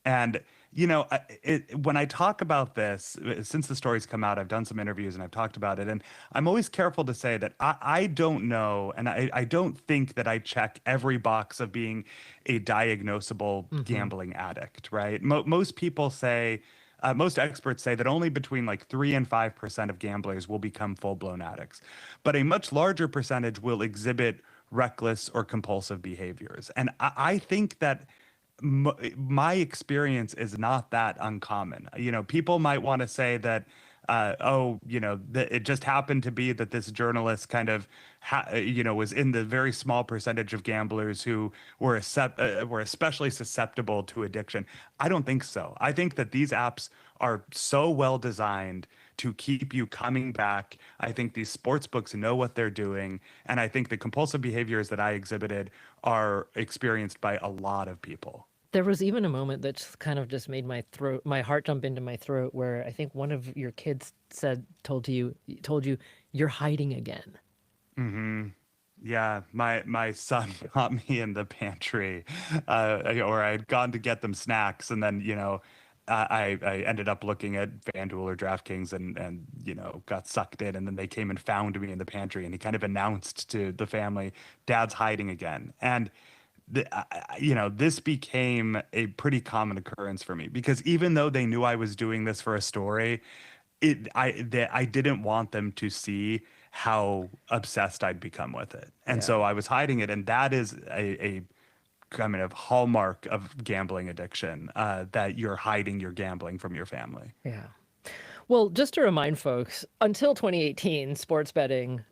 And, when I talk about this, since the story's come out, I've done some interviews and I've talked about it. And I'm always careful to say that I don't know. And I don't think that I check every box of being a diagnosable Hmm. gambling addict, right? Most people say, most experts say that only between like 3 and 5% of gamblers will become full-blown addicts, but a much larger percentage will exhibit reckless or compulsive behaviors. And I think that my experience is not that uncommon. People might want to say that, that it just happened to be that this journalist kind of, was in the very small percentage of gamblers who were especially susceptible to addiction. I don't think so. I think that these apps are so well designed to keep you coming back. I think these sports books know what they're doing, and I think the compulsive behaviors that I exhibited are experienced by a lot of people. There was even a moment that kind of just made my heart jump into my throat, where I think one of your kids told you, you're hiding again. Hmm. Yeah, my son caught me in the pantry, or I had gone to get them snacks, and then I ended up looking at FanDuel or DraftKings, and got sucked in, and then they came and found me in the pantry, and he kind of announced to the family, "Dad's hiding again," and this became a pretty common occurrence for me because even though they knew I was doing this for a story, I didn't want them to see how obsessed I'd become with it. And Yeah. so I was hiding it. And that is a kind of hallmark of gambling addiction, that you're hiding your gambling from your family. Yeah. Well, just to remind folks, until 2018, sports betting,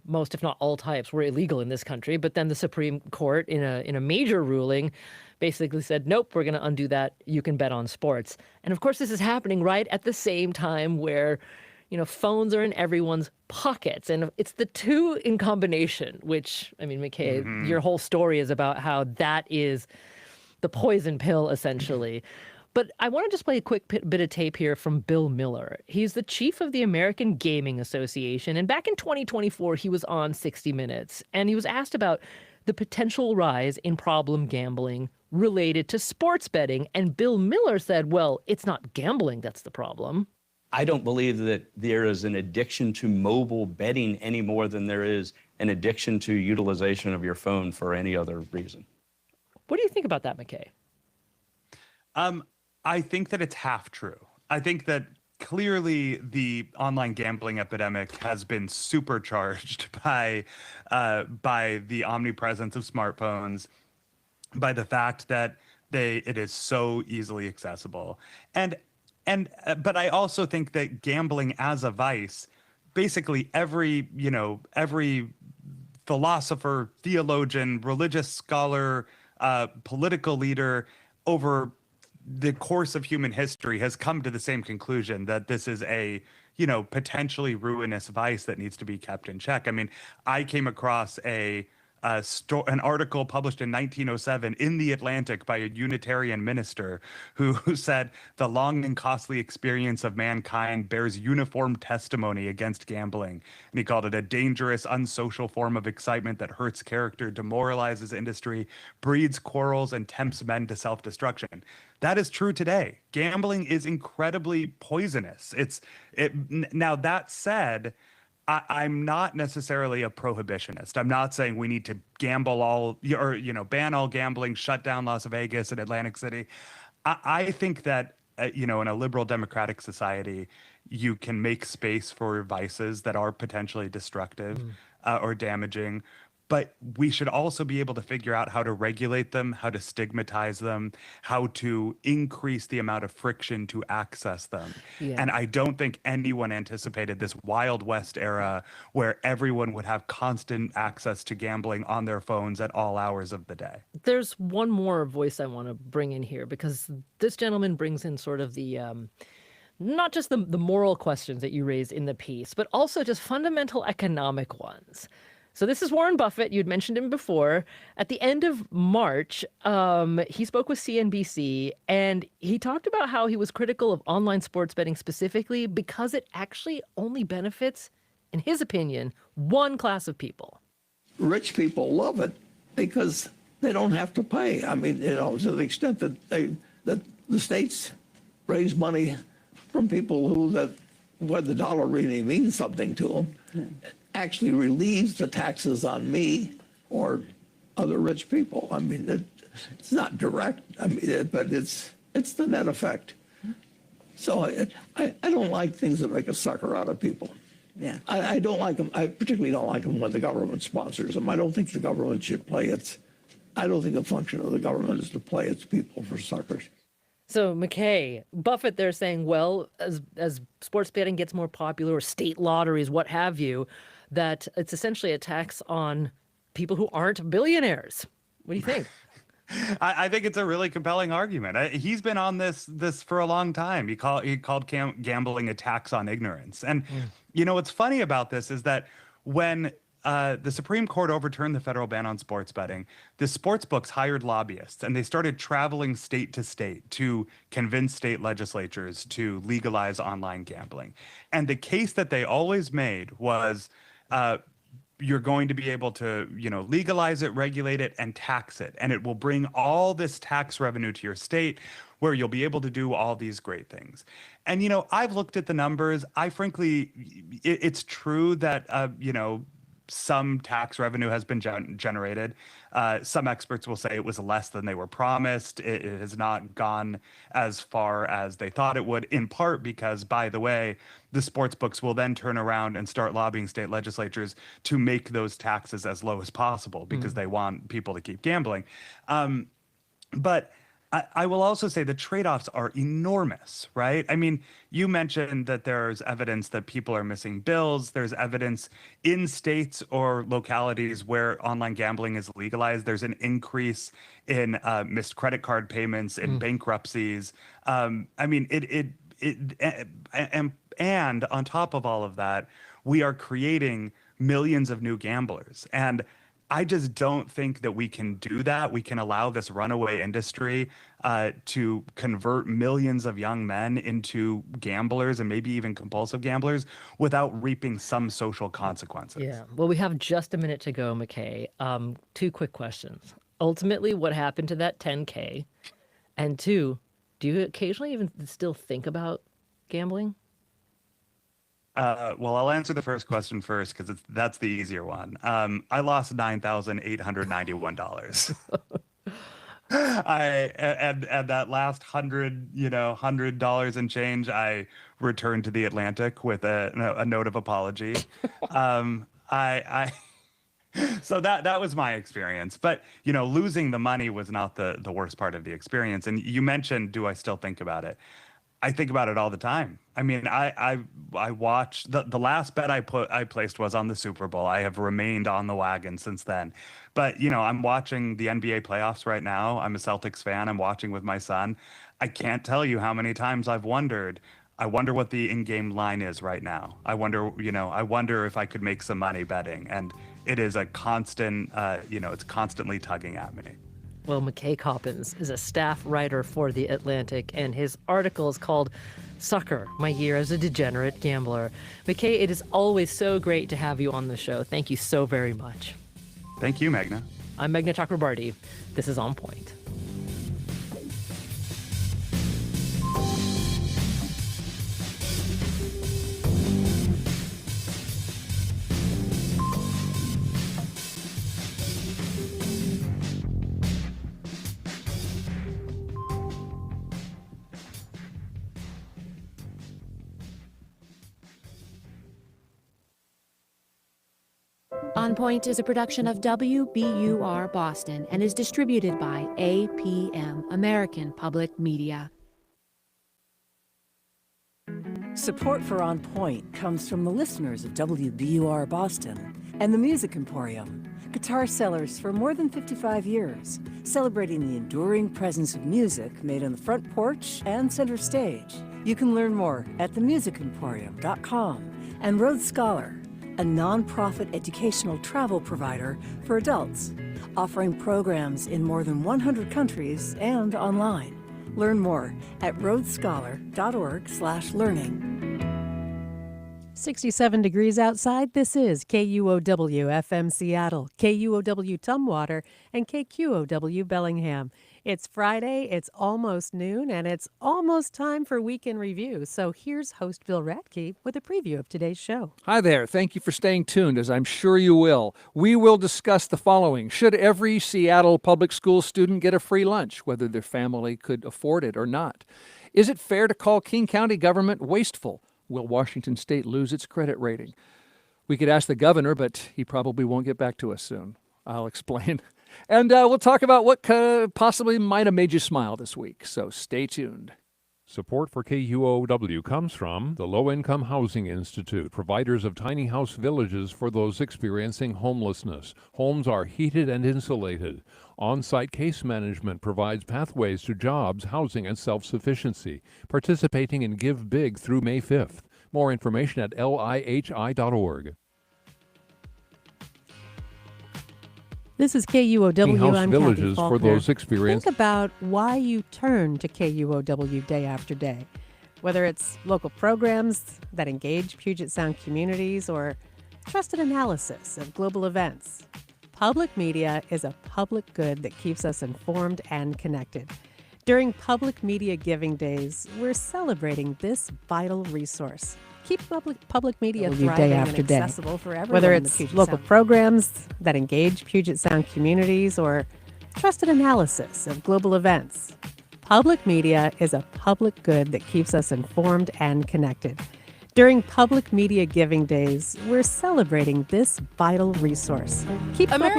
most if not all types, were illegal in this country. But then the Supreme Court, in a major ruling, basically said, "Nope, we're going to undo that. You can bet on sports." And of course, this is happening right at the same time where, phones are in everyone's pockets, and it's the two in combination. Which, I mean, McKay, Hmm. your whole story is about how that is the poison pill, essentially. But I want to just play a quick bit of tape here from Bill Miller. He's the chief of the American Gaming Association. And back in 2024, he was on 60 Minutes. And he was asked about the potential rise in problem gambling related to sports betting. And Bill Miller said, well, it's not gambling that's the problem. I don't believe that there is an addiction to mobile betting any more than there is an addiction to utilization of your phone for any other reason. What do you think about that, McKay? Um, I think that it's half true. I think that clearly the online gambling epidemic has been supercharged by the omnipresence of smartphones, by the fact that it is so easily accessible. But I also think that gambling as a vice, basically every philosopher, theologian, religious scholar, political leader over the course of human history has come to the same conclusion that this is a, potentially ruinous vice that needs to be kept in check. I mean, I came across an article published in 1907 in The Atlantic by a Unitarian minister who said the long and costly experience of mankind bears uniform testimony against gambling. And he called it a dangerous, unsocial form of excitement that hurts character, demoralizes industry, breeds quarrels, and tempts men to self-destruction. That is true today. Gambling is incredibly poisonous. Now that said, I'm not necessarily a prohibitionist. I'm not saying we need to gamble all, or ban all gambling, shut down Las Vegas and Atlantic City. I think that in a liberal democratic society, you can make space for vices that are potentially destructive, Mm. or damaging. But we should also be able to figure out how to regulate them, how to stigmatize them, how to increase the amount of friction to access them. Yeah. And I don't think anyone anticipated this Wild West era where everyone would have constant access to gambling on their phones at all hours of the day. There's one more voice I want to bring in here because this gentleman brings in sort of the not just the moral questions that you raised in the piece, but also just fundamental economic ones. So this is Warren Buffett. You'd mentioned him before. At the end of March, he spoke with CNBC, and he talked about how he was critical of online sports betting specifically because it actually only benefits, in his opinion, one class of people. Rich people love it because they don't have to pay. I mean, to the extent that the states raise money from people where the dollar really means something to them, actually relieves the taxes on me or other rich people. I mean, it's not direct, but it's the net effect. So I don't like things that make a sucker out of people. Yeah. I don't like them. I particularly don't like them when the government sponsors them. I don't think the government should play its. I don't think the function of the government is to play its people for suckers. So, McKay, Buffett, they're saying, well, as sports betting gets more popular, or state lotteries, what have you, that it's essentially a tax on people who aren't billionaires. What do you think? I think it's a really compelling argument. He's been on this for a long time. He called gambling a tax on ignorance. And you know what's funny about this is that when the Supreme Court overturned the federal ban on sports betting, the sports books hired lobbyists and they started traveling state to state to convince state legislatures to legalize online gambling. And the case that they always made was you're going to be able to, legalize it, regulate it, and tax it. And it will bring all this tax revenue to your state where you'll be able to do all these great things. And, I've looked at the numbers. I frankly, it's true that, some tax revenue has been generated. Some experts will say it was less than they were promised. It has not gone as far as they thought it would, in part because, by the way, the sports books will then turn around and start lobbying state legislatures to make those taxes as low as possible because they want people to keep gambling. But I will also say the trade-offs are enormous, right? I mean, you mentioned that there's evidence that people are missing bills. There's evidence in states or localities where online gambling is legalized. There's an increase in missed credit card payments and bankruptcies. And on top of all of that, we are creating millions of new gamblers. And I just don't think that we can do that. We can allow this runaway industry to convert millions of young men into gamblers and maybe even compulsive gamblers without reaping some social consequences. Yeah. Well, we have just a minute to go, McKay. 2 quick questions. Ultimately, what happened to that 10K? And 2, do you occasionally even still think about gambling? Well, I'll answer the first question first because that's the easier one. I lost $9,891. And that last $100 and change, I returned to the Atlantic with a note of apology. So that was my experience. But losing the money was not the worst part of the experience. And you mentioned, do I still think about it? I think about it all the time. I mean, I watch the last bet I placed was on the Super Bowl. I have remained on the wagon since then. But, I'm watching the NBA playoffs right now. I'm a Celtics fan. I'm watching with my son. I can't tell you how many times I've wondered, I wonder what the in-game line is right now. I wonder if I could make some money betting. And it is a constant, it's constantly tugging at me. Well, McKay Coppins is a staff writer for The Atlantic, and his article is called Sucker, My Year as a Degenerate Gambler. McKay, it is always so great to have you on the show. Thank you so very much. Thank you, Meghna. I'm Meghna Chakrabarty. This is On Point. On Point is a production of WBUR Boston and is distributed by APM, American Public Media. Support for On Point comes from the listeners of WBUR Boston and the Music Emporium, guitar sellers for more than 55 years, celebrating the enduring presence of music made on the front porch and center stage. You can learn more at themusicemporium.com. And Rhodes Scholar, a nonprofit educational travel provider for adults, offering programs in more than 100 countries and online. Learn more at rhodesscholar.org/learning. 67 degrees outside. This is KUOW FM Seattle, KUOW Tumwater, and KQOW Bellingham. It's Friday, it's almost noon, and it's almost time for Weekend Review. So here's host Bill Radke with a preview of today's show. Hi there. Thank you for staying tuned, as I'm sure you will. We will discuss the following. Should every Seattle public school student get a free lunch, whether their family could afford it or not? Is it fair to call King County government wasteful? Will Washington State lose its credit rating? We could ask the governor, but he probably won't get back to us soon. I'll explain. And we'll talk about what possibly might have made you smile this week, so stay tuned. Support for KUOW comes from the Low Income Housing Institute, providers of tiny house villages for those experiencing homelessness. Homes are heated and insulated. On-site case management provides pathways to jobs, housing, and self-sufficiency. Participating in Give Big through May 5th. More information at lihi.org. This is KUOW. House I'm villages Kathy for Faulkner. those experiencing. Think about why you turn to KUOW day after day. Whether it's local programs that engage Puget Sound communities or trusted analysis of global events. Public media is a public good that keeps us informed and connected. During Public Media Giving Days, we're celebrating this vital resource. Keep public media thriving and accessible for everyone. Whether it's local programs that engage Puget Sound communities or trusted analysis of global events. Public media is a public good that keeps us informed and connected. During Public Media Giving Days, we're celebrating this vital resource. Keep public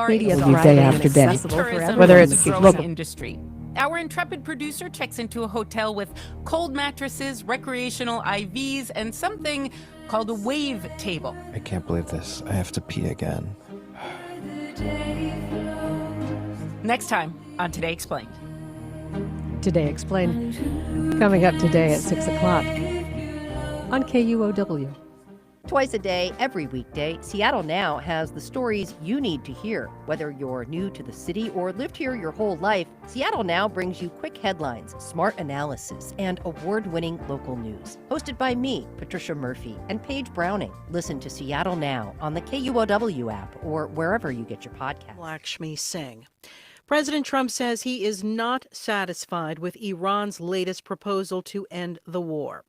media thriving and accessible for everyone. Whether it's local industry. Our intrepid producer checks into a hotel with cold mattresses, recreational IVs, and something called a wave table. I can't believe this. I have to pee again. Next time on Today Explained. Today Explained, coming up today at 6 o'clock on KUOW. Twice a day, every weekday, Seattle Now has the stories you need to hear. Whether you're new to the city or lived here your whole life, Seattle Now brings you quick headlines, smart analysis, and award-winning local news. Hosted by me, Patricia Murphy, and Paige Browning. Listen to Seattle Now on the KUOW app or wherever you get your podcasts. Lakshmi Singh. President Trump says he is not satisfied with Iran's latest proposal to end the war.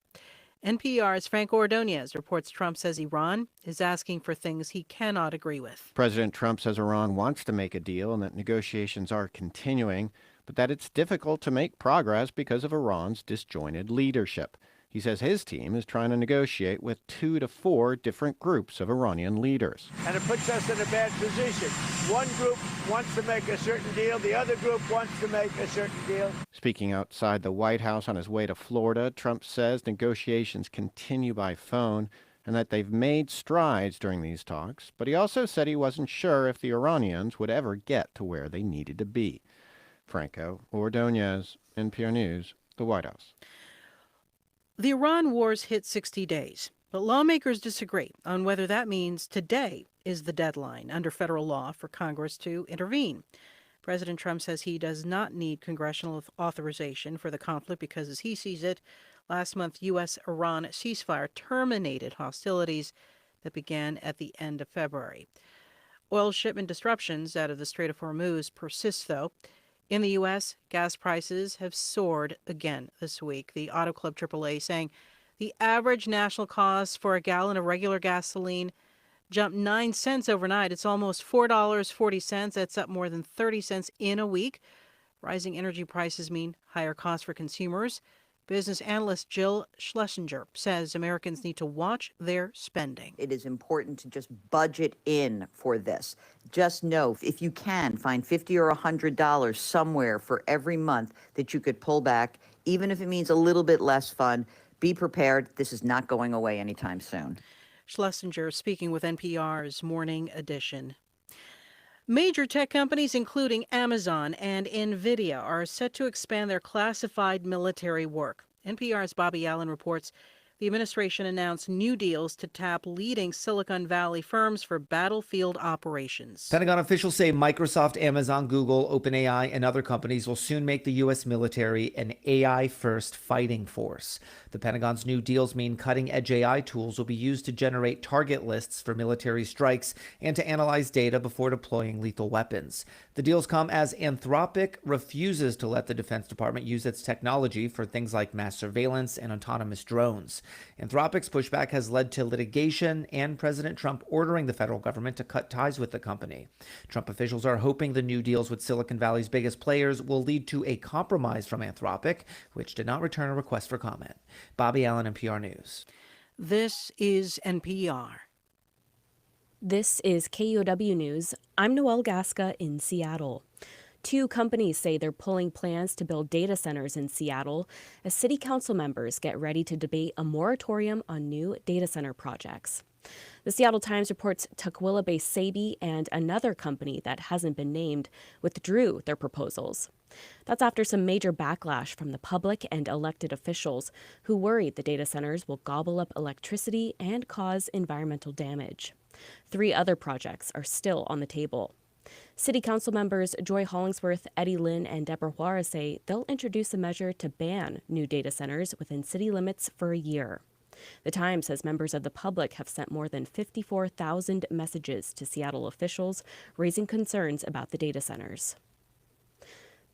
NPR's Frank Ordonez reports Trump says Iran is asking for things he cannot agree with. President Trump says Iran wants to make a deal and that negotiations are continuing, but that it's difficult to make progress because of Iran's disjointed leadership. He says his team is trying to negotiate with 2 to 4 different groups of Iranian leaders. And it puts us in a bad position. One group wants to make a certain deal, the other group wants to make a certain deal. Speaking outside the White House on his way to Florida, Trump says negotiations continue by phone and that they've made strides during these talks, but he also said he wasn't sure if the Iranians would ever get to where they needed to be. Franco Ordonez, NPR News, the White House. The Iran wars hit 60 days, but lawmakers disagree on whether that means today is the deadline under federal law for Congress to intervene. President Trump says he does not need congressional authorization for the conflict because, as he sees it, last month U.S.-Iran ceasefire terminated hostilities that began at the end of February. Oil shipment disruptions out of the Strait of Hormuz persist, though. In the U.S., gas prices have soared again this week. The Auto Club AAA saying the average national cost for a gallon of regular gasoline jumped 9 cents overnight. It's almost $4.40. That's up more than 30 cents in a week. Rising energy prices mean higher costs for consumers. Business analyst Jill Schlesinger says Americans need to watch their spending. It is important to just budget in for this. Just know if you can find $50 or $100 somewhere for every month that you could pull back, even if it means a little bit less fun, be prepared. This is not going away anytime soon. Schlesinger speaking with NPR's Morning Edition. Major tech companies, including Amazon and NVIDIA, are set to expand their classified military work. NPR's Bobby Allen reports the administration announced new deals to tap leading Silicon Valley firms for battlefield operations. Pentagon officials say Microsoft, Amazon, Google, OpenAI, and other companies will soon make the U.S. military an AI-first fighting force. The Pentagon's new deals mean cutting-edge AI tools will be used to generate target lists for military strikes and to analyze data before deploying lethal weapons. The deals come as Anthropic refuses to let the Defense Department use its technology for things like mass surveillance and autonomous drones. Anthropic's pushback has led to litigation and President Trump ordering the federal government to cut ties with the company. Trump officials are hoping the new deals with Silicon Valley's biggest players will lead to a compromise from Anthropic, which did not return a request for comment. Bobby Allen, NPR News. This is NPR. This is KUOW News. I'm Noelle Gasca in Seattle. 2 companies say they're pulling plans to build data centers in Seattle as city council members get ready to debate a moratorium on new data center projects. The Seattle Times reports Tukwila-based Saby and another company that hasn't been named withdrew their proposals. That's after some major backlash from the public and elected officials who worried the data centers will gobble up electricity and cause environmental damage. 3 other projects are still on the table. City Council members Joy Hollingsworth, Eddie Lynn, and Deborah Juarez say they'll introduce a measure to ban new data centers within city limits for a year. The Times says members of the public have sent more than 54,000 messages to Seattle officials, raising concerns about the data centers.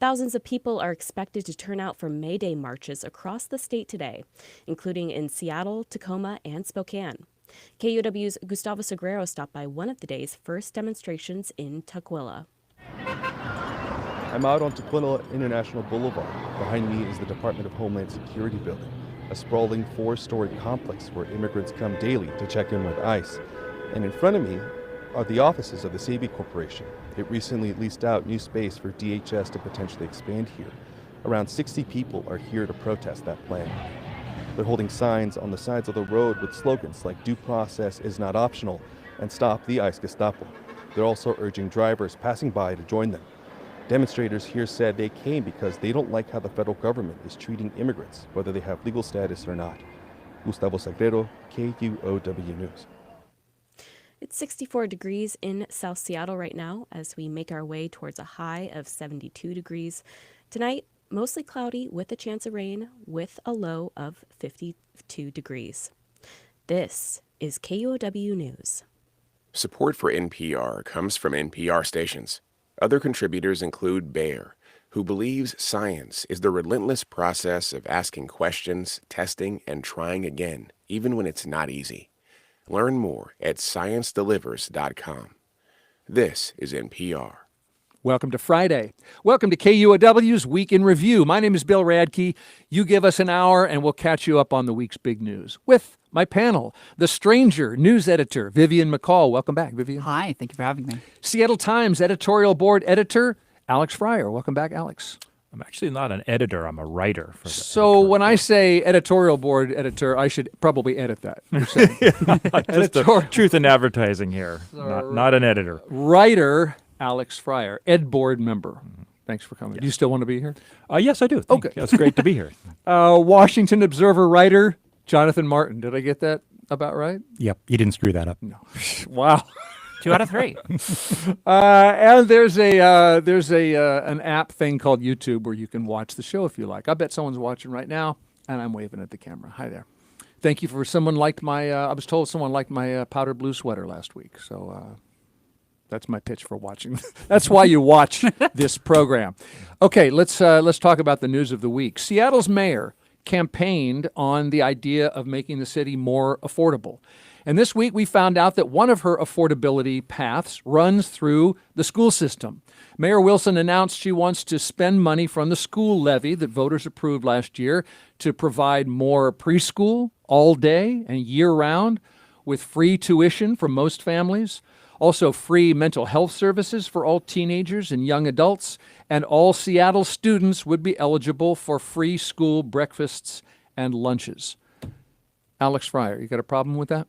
Thousands of people are expected to turn out for May Day marches across the state today, including in Seattle, Tacoma, and Spokane. KUOW's Gustavo Segreiro stopped by one of the day's first demonstrations in Tukwila. I'm out on Tukwila International Boulevard. Behind me is the Department of Homeland Security building, a sprawling 4-story complex where immigrants come daily to check in with ICE. And in front of me are the offices of the Saby Corporation. It recently leased out new space for DHS to potentially expand here. Around 60 people are here to protest that plan. They're holding signs on the sides of the road with slogans like "Due process is not optional" and "Stop the ICE Gestapo." They're also urging drivers passing by to join them. Demonstrators here said they came because they don't like how the federal government is treating immigrants, whether they have legal status or not. Gustavo Segreiro, KUOW News. It's 64 degrees in South Seattle right now as we make our way towards a high of 72 degrees. Tonight, mostly cloudy with a chance of rain with a low of 52 degrees. This is KUOW News. Support for NPR comes from NPR stations. Other contributors include Bayer, who believes science is the relentless process of asking questions, testing, and trying again, even when it's not easy. Learn more at sciencedelivers.com. This is NPR. Welcome to Friday. Welcome to KUOW's Week in Review. My name is Bill Radke. You give us an hour and we'll catch you up on the week's big news with my panel, the Stranger news editor, Vivian McCall. Welcome back, Vivian. Hi, thank you for having me. Seattle Times editorial board editor, Alex Fryer. Welcome back, Alex. I'm actually not an editor, I'm a writer. So when I say editorial board editor, I should probably edit that. Just the truth in advertising here, not an editor. Writer, Alex Fryer, Ed board member. Thanks for coming. Yes. Do you still want to be here? Yes, I do. Okay. It's great to be here. Washington Observer writer, Jonathan Martin. Did I get that about right? Yep, you didn't screw that up. No. Wow. 2 out of 3. And there's an app thing called YouTube where you can watch the show if you like. I bet someone's watching right now, and I'm waving at the camera. Hi there. Thank you for someone liked my. I was told someone liked my powder blue sweater last week, so that's my pitch for watching. That's why you watch this program. Okay, let's talk about the news of the week. Seattle's mayor campaigned on the idea of making the city more affordable. And this week we found out that one of her affordability paths runs through the school system. Mayor Wilson announced she wants to spend money from the school levy that voters approved last year to provide more preschool all day and year-round with free tuition for most families, also free mental health services for all teenagers and young adults, and all Seattle students would be eligible for free school breakfasts and lunches. Alex Fryer, you got a problem with that?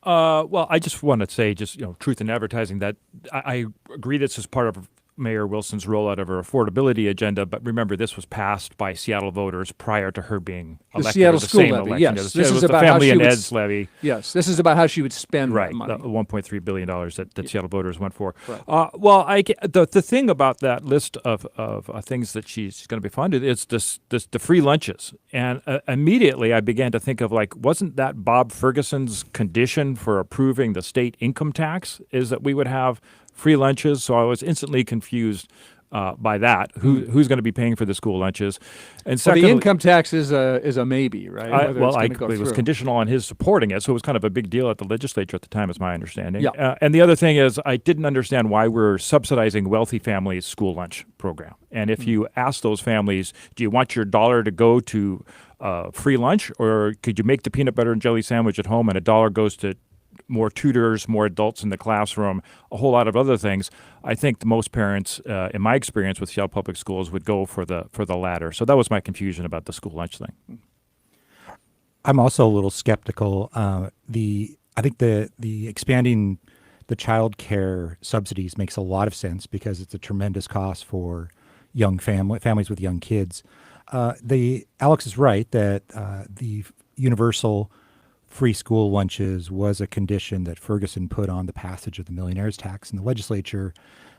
Well, I just want to say, truth in advertising, that I agree this is part of Mayor Wilson's rollout of her affordability agenda, but remember, this was passed by Seattle voters prior to her being elected. The Seattle the school same levy, election. yes. This is about the Family and Ed's levy. Yes, this is about how she would spend that money. The $1.3 billion that Seattle voters went for. Right. Well, the thing about that list of things that she's going to be funded is the free lunches. And immediately I began to think of, wasn't that Bob Ferguson's condition for approving the state income tax, is that we would have free lunches. So I was instantly confused by that. Who's going to be paying for the school lunches? And So the secondly, income tax is a maybe, right? Whether it's gonna go it was through. conditional on his supporting it, so it was kind of a big deal at the legislature at the time, is my understanding. Yeah. And the other thing is, I didn't understand why we're subsidizing wealthy families' school lunch program. And if you ask those families, do you want your dollar to go to free lunch, or could you make the peanut butter and jelly sandwich at home and a dollar goes to more tutors, more adults in the classroom, a whole lot of other things? I think the most parents, in my experience with Seattle Public Schools, would go for the latter. So that was my confusion about the school lunch thing. I'm also a little skeptical. I think the expanding the child care subsidies makes a lot of sense because it's a tremendous cost for young families with young kids. Alex is right that the universal free school lunches was a condition that Ferguson put on the passage of the millionaire's tax in the legislature.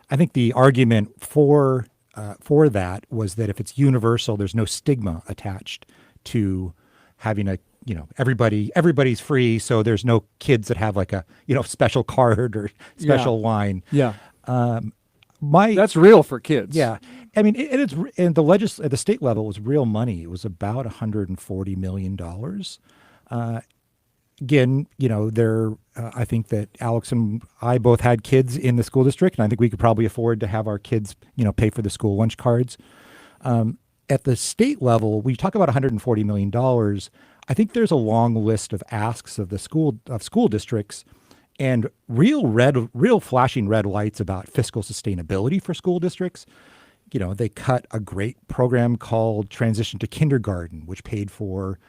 I think the argument for that was that if it's universal, there's no stigma attached to having everybody's free, so there's no kids that have like a special card or special line. Yeah. That's real for kids. Yeah. I mean, it's and at the state level, it was real money. It was about $140 million. Again, I think that Alex and I both had kids in the school district, and I think we could probably afford to have our kids, pay for the school lunch cards. At the state level, we talk about $140 million. I think there's a long list of asks of school districts and real flashing red lights about fiscal sustainability for school districts. They cut a great program called Transition to Kindergarten, which paid for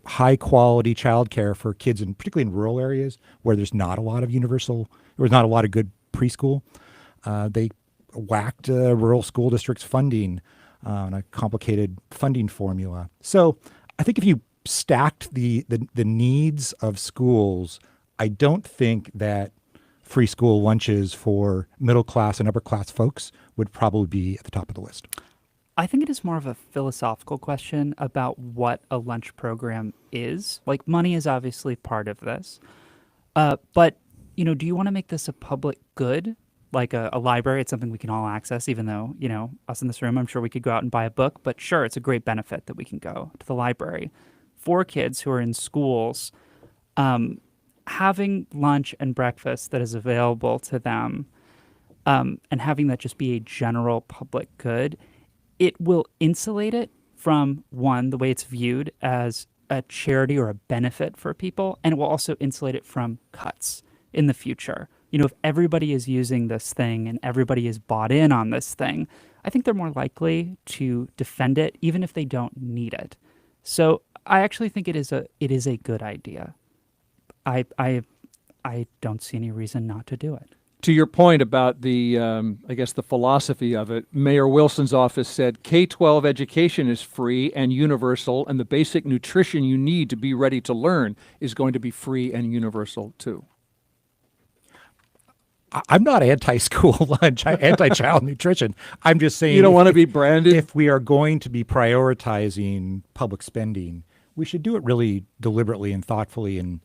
high quality childcare for kids, particularly in rural areas where there's not a lot of good preschool. They whacked rural school districts funding on a complicated funding formula. So I think if you stacked the needs of schools, I don't think that free school lunches for middle class and upper class folks would probably be at the top of the list. I think it is more of a philosophical question about what a lunch program is. Like, money is obviously part of this. But, do you want to make this a public good? Like a library, it's something we can all access, even though, us in this room, I'm sure we could go out and buy a book. But sure, it's a great benefit that we can go to the library. For kids who are in schools, having lunch and breakfast that is available to them, and having that just be a general public good, it will insulate it from, one, the way it's viewed as a charity or a benefit for people, and it will also insulate it from cuts in the future. If everybody is using this thing and everybody is bought in on this thing, I think they're more likely to defend it, even if they don't need it. So I actually think it is a good idea. I don't see any reason not to do it. To your point about the philosophy of it, Mayor Wilson's office said K-12 education is free and universal, and the basic nutrition you need to be ready to learn is going to be free and universal too. I'm not anti-school lunch, anti-child nutrition. I'm just saying you don't want to be branded. If we are going to be prioritizing public spending, we should do it really deliberately and thoughtfully. And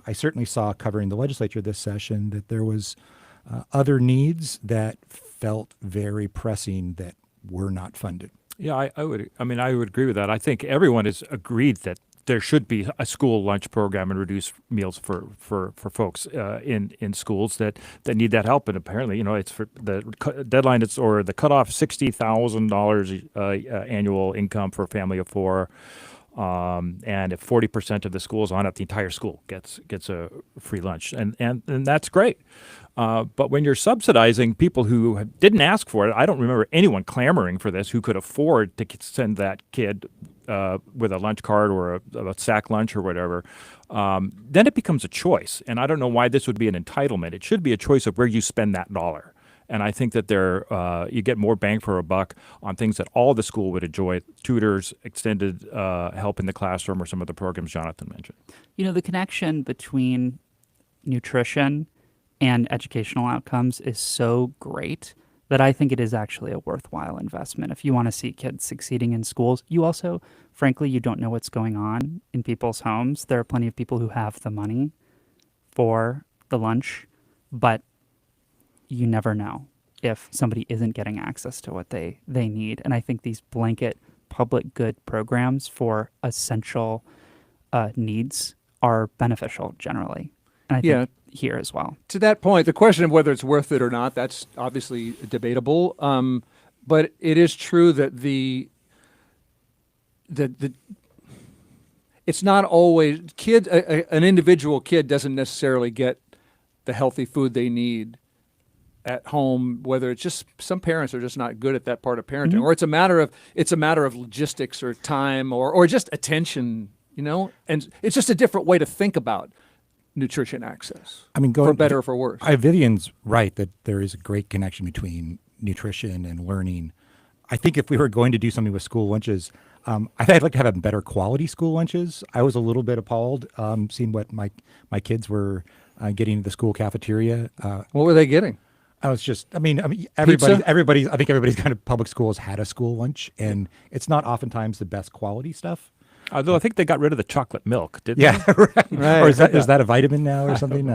I certainly saw covering the legislature this session that there was other needs that felt very pressing that were not funded. Yeah, I would agree with that. I think everyone has agreed that there should be a school lunch program and reduced meals for folks in schools that need that help. And apparently, it's for the deadline, or the cutoff, $60,000 annual income for a family of four. And if 40% of the school is on it, the entire school gets a free lunch, and that's great. But when you're subsidizing people who didn't ask for it, I don't remember anyone clamoring for this who could afford to send that kid with a lunch card or a sack lunch or whatever. Then it becomes a choice, and I don't know why this would be an entitlement. It should be a choice of where you spend that dollar. And I think that you get more bang for a buck on things that all the school would enjoy: tutors, extended help in the classroom, or some of the programs Jonathan mentioned. The connection between nutrition and educational outcomes is so great that I think it is actually a worthwhile investment. If you want to see kids succeeding in schools, you also, frankly, you don't know what's going on in people's homes. There are plenty of people who have the money for the lunch, but you never know if somebody isn't getting access to what they need. And I think these blanket public good programs for essential needs are beneficial generally. And I think here as well. To that point, the question of whether it's worth it or not, that's obviously debatable. But it is true that the it's not always an individual kid doesn't necessarily get the healthy food they need at home, whether it's just some parents are just not good at that part of parenting, or it's a matter of logistics or time or just attention, and it's just a different way to think about nutrition access. I mean, for better or for worse. Vivian's right that there is a great connection between nutrition and learning. I think if we were going to do something with school lunches, I'd like to have better quality school lunches. I was a little bit appalled seeing what my kids were getting in the school cafeteria. What were they getting? I think everybody's kind of public schools had a school lunch, and it's not oftentimes the best quality stuff. Although I think they got rid of the chocolate milk, didn't they? Right. Or is that a vitamin now or something?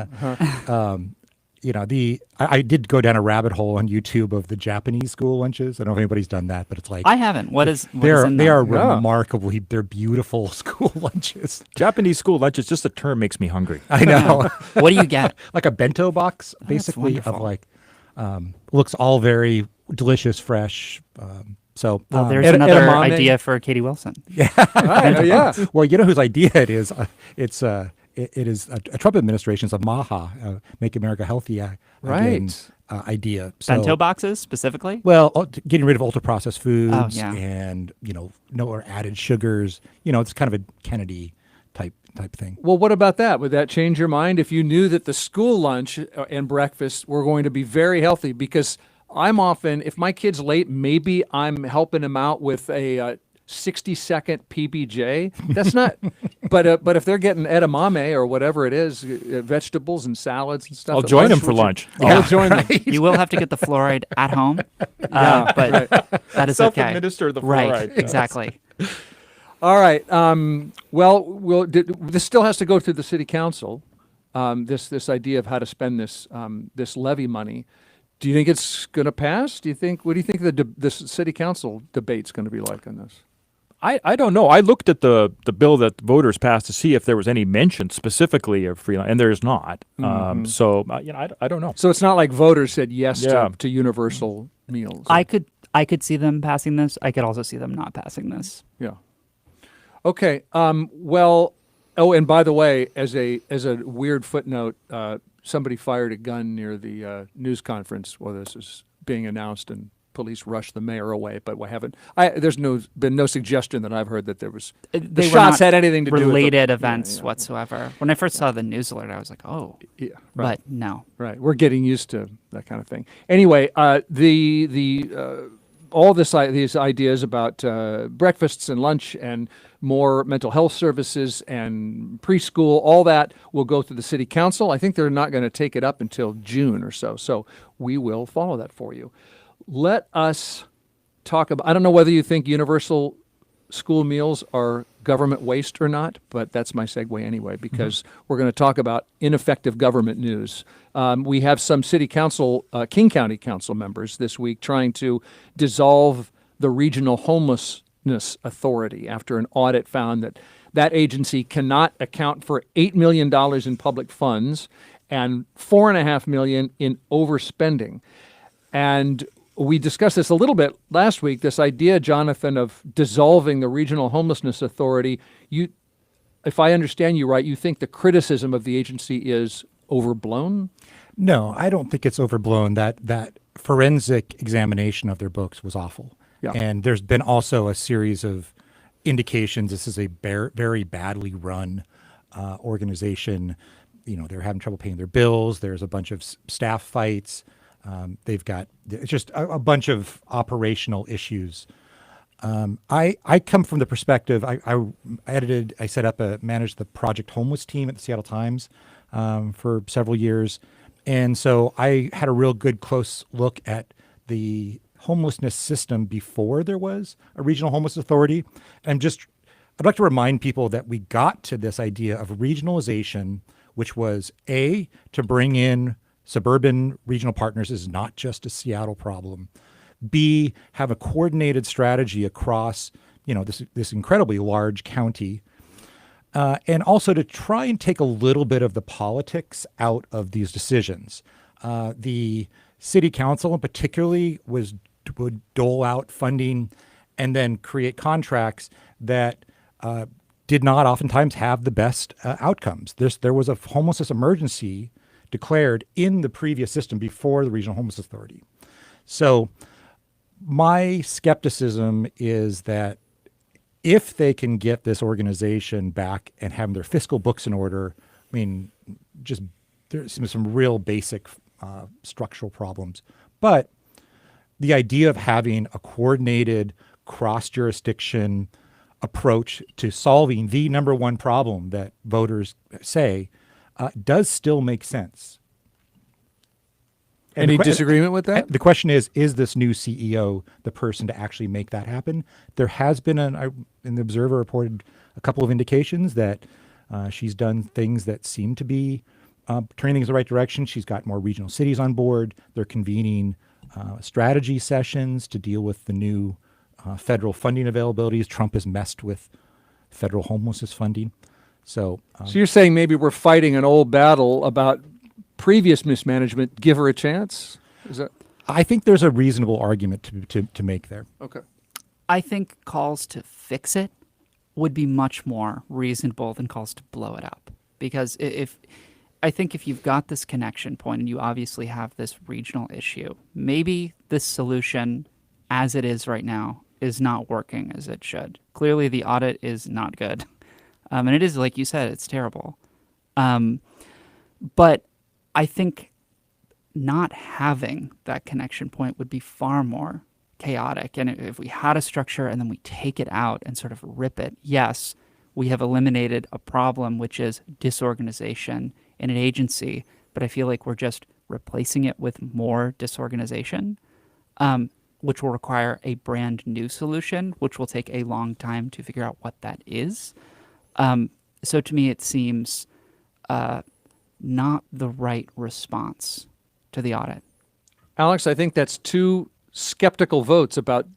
I did go down a rabbit hole on YouTube of the Japanese school lunches. I don't know if anybody's done that, but it's like I haven't. They are remarkably. They're beautiful school lunches. Japanese school lunches. Just the term makes me hungry. I know. What do you get? Like a bento box, basically, of like looks all very delicious, fresh. There's another idea for Katie Wilson. Yeah. Well, you know whose idea it is? It is a Trump administration's MAHA, Make America Healthy idea. So, bento boxes specifically? Well, getting rid of ultra processed foods and no more added sugars. It's kind of a Kennedy type thing. Well, what about that? Would that change your mind if you knew that the school lunch and breakfast were going to be very healthy? Because I'm often, if my kid's late, maybe I'm helping him out with a 60-second PBJ. That's not, but if they're getting edamame or whatever it is, vegetables and salads and stuff. I'll join them for lunch. I'll join them. You will have to get the fluoride at home, but that is okay. Self-administer the fluoride. Right, exactly. All right. This still has to go through the city council. This idea of how to spend this levy money. Do you think it's going to pass? What do you think the city council debate's going to be like on this? I don't know. I looked at the bill that the voters passed to see if there was any mention specifically of free lunch, and there's not. So I don't know. So it's not like voters said yes to universal meals. I could see them passing this. I could also see them not passing this. Yeah. Okay. And by the way, as a weird footnote, somebody fired a gun near the news conference while this is being announced, and police rushed the mayor away. But there's been no suggestion that I've heard that there was the shots had anything to do with related events whatsoever. When I first saw the news alert, I was like, oh, yeah, right. But no, right. We're getting used to that kind of thing. Anyway, all these ideas about breakfasts and lunch and more mental health services and preschool, all that will go through the city council. I think they're not going to take it up until June or so. So we will follow that for you. Let us talk about, I don't know whether you think universal school meals are government waste or not, but that's my segue anyway, because we're going to talk about ineffective government news. We have some city council, King County council members this week trying to dissolve the regional homelessness authority after an audit found that agency cannot account for $8 million in public funds and $4.5 million in overspending. And we discussed this a little bit last week, this idea, Jonathan, of dissolving the regional homelessness authority. If I understand you right, you think the criticism of the agency is overblown? No, I don't think it's overblown. That forensic examination of their books was awful. Yeah. And there's been also a series of indications this is a very badly run organization. They're having trouble paying their bills. There's a bunch of staff fights. They've got just a bunch of operational issues. I come from the perspective, I managed the Project Homeless team at the Seattle Times for several years. And so I had a real good close look at the homelessness system before there was a regional homeless authority. And I'd like to remind people that we got to this idea of regionalization, which was to bring in suburban regional partners is not just a Seattle problem. B, have a coordinated strategy across, this incredibly large county. And also to try and take a little bit of the politics out of these decisions. The city council, particularly, would dole out funding and then create contracts that did not oftentimes have the best outcomes. There was a homelessness emergency declared in the previous system before the Regional Homeless Authority. So my skepticism is that if they can get this organization back and have their fiscal books in order, just there's some real basic structural problems. But the idea of having a coordinated cross-jurisdiction approach to solving the number one problem that voters say does still make sense. Any disagreement with that? The question is this new CEO the person to actually make that happen? There has been in the Observer reported a couple of indications that she's done things that seem to be turning things in the right direction. She's got more regional cities on board. They're convening strategy sessions to deal with the new federal funding availabilities. Trump has messed with federal homelessness funding. So you're saying maybe we're fighting an old battle about previous mismanagement. Give her a chance? Is that? I think there's a reasonable argument to make there. Okay. I think calls to fix it would be much more reasonable than calls to blow it up. Because if you've got this connection point and you obviously have this regional issue, maybe this solution as it is right now is not working as it should. Clearly the audit is not good. And it is, like you said, it's terrible. But I think not having that connection point would be far more chaotic. And if we had a structure and then we take it out and sort of rip it, yes, we have eliminated a problem, which is disorganization in an agency. But I feel like we're just replacing it with more disorganization, which will require a brand new solution, which will take a long time to figure out what that is. So to me, it seems not the right response to the audit. Alex, I think that's two skeptical votes about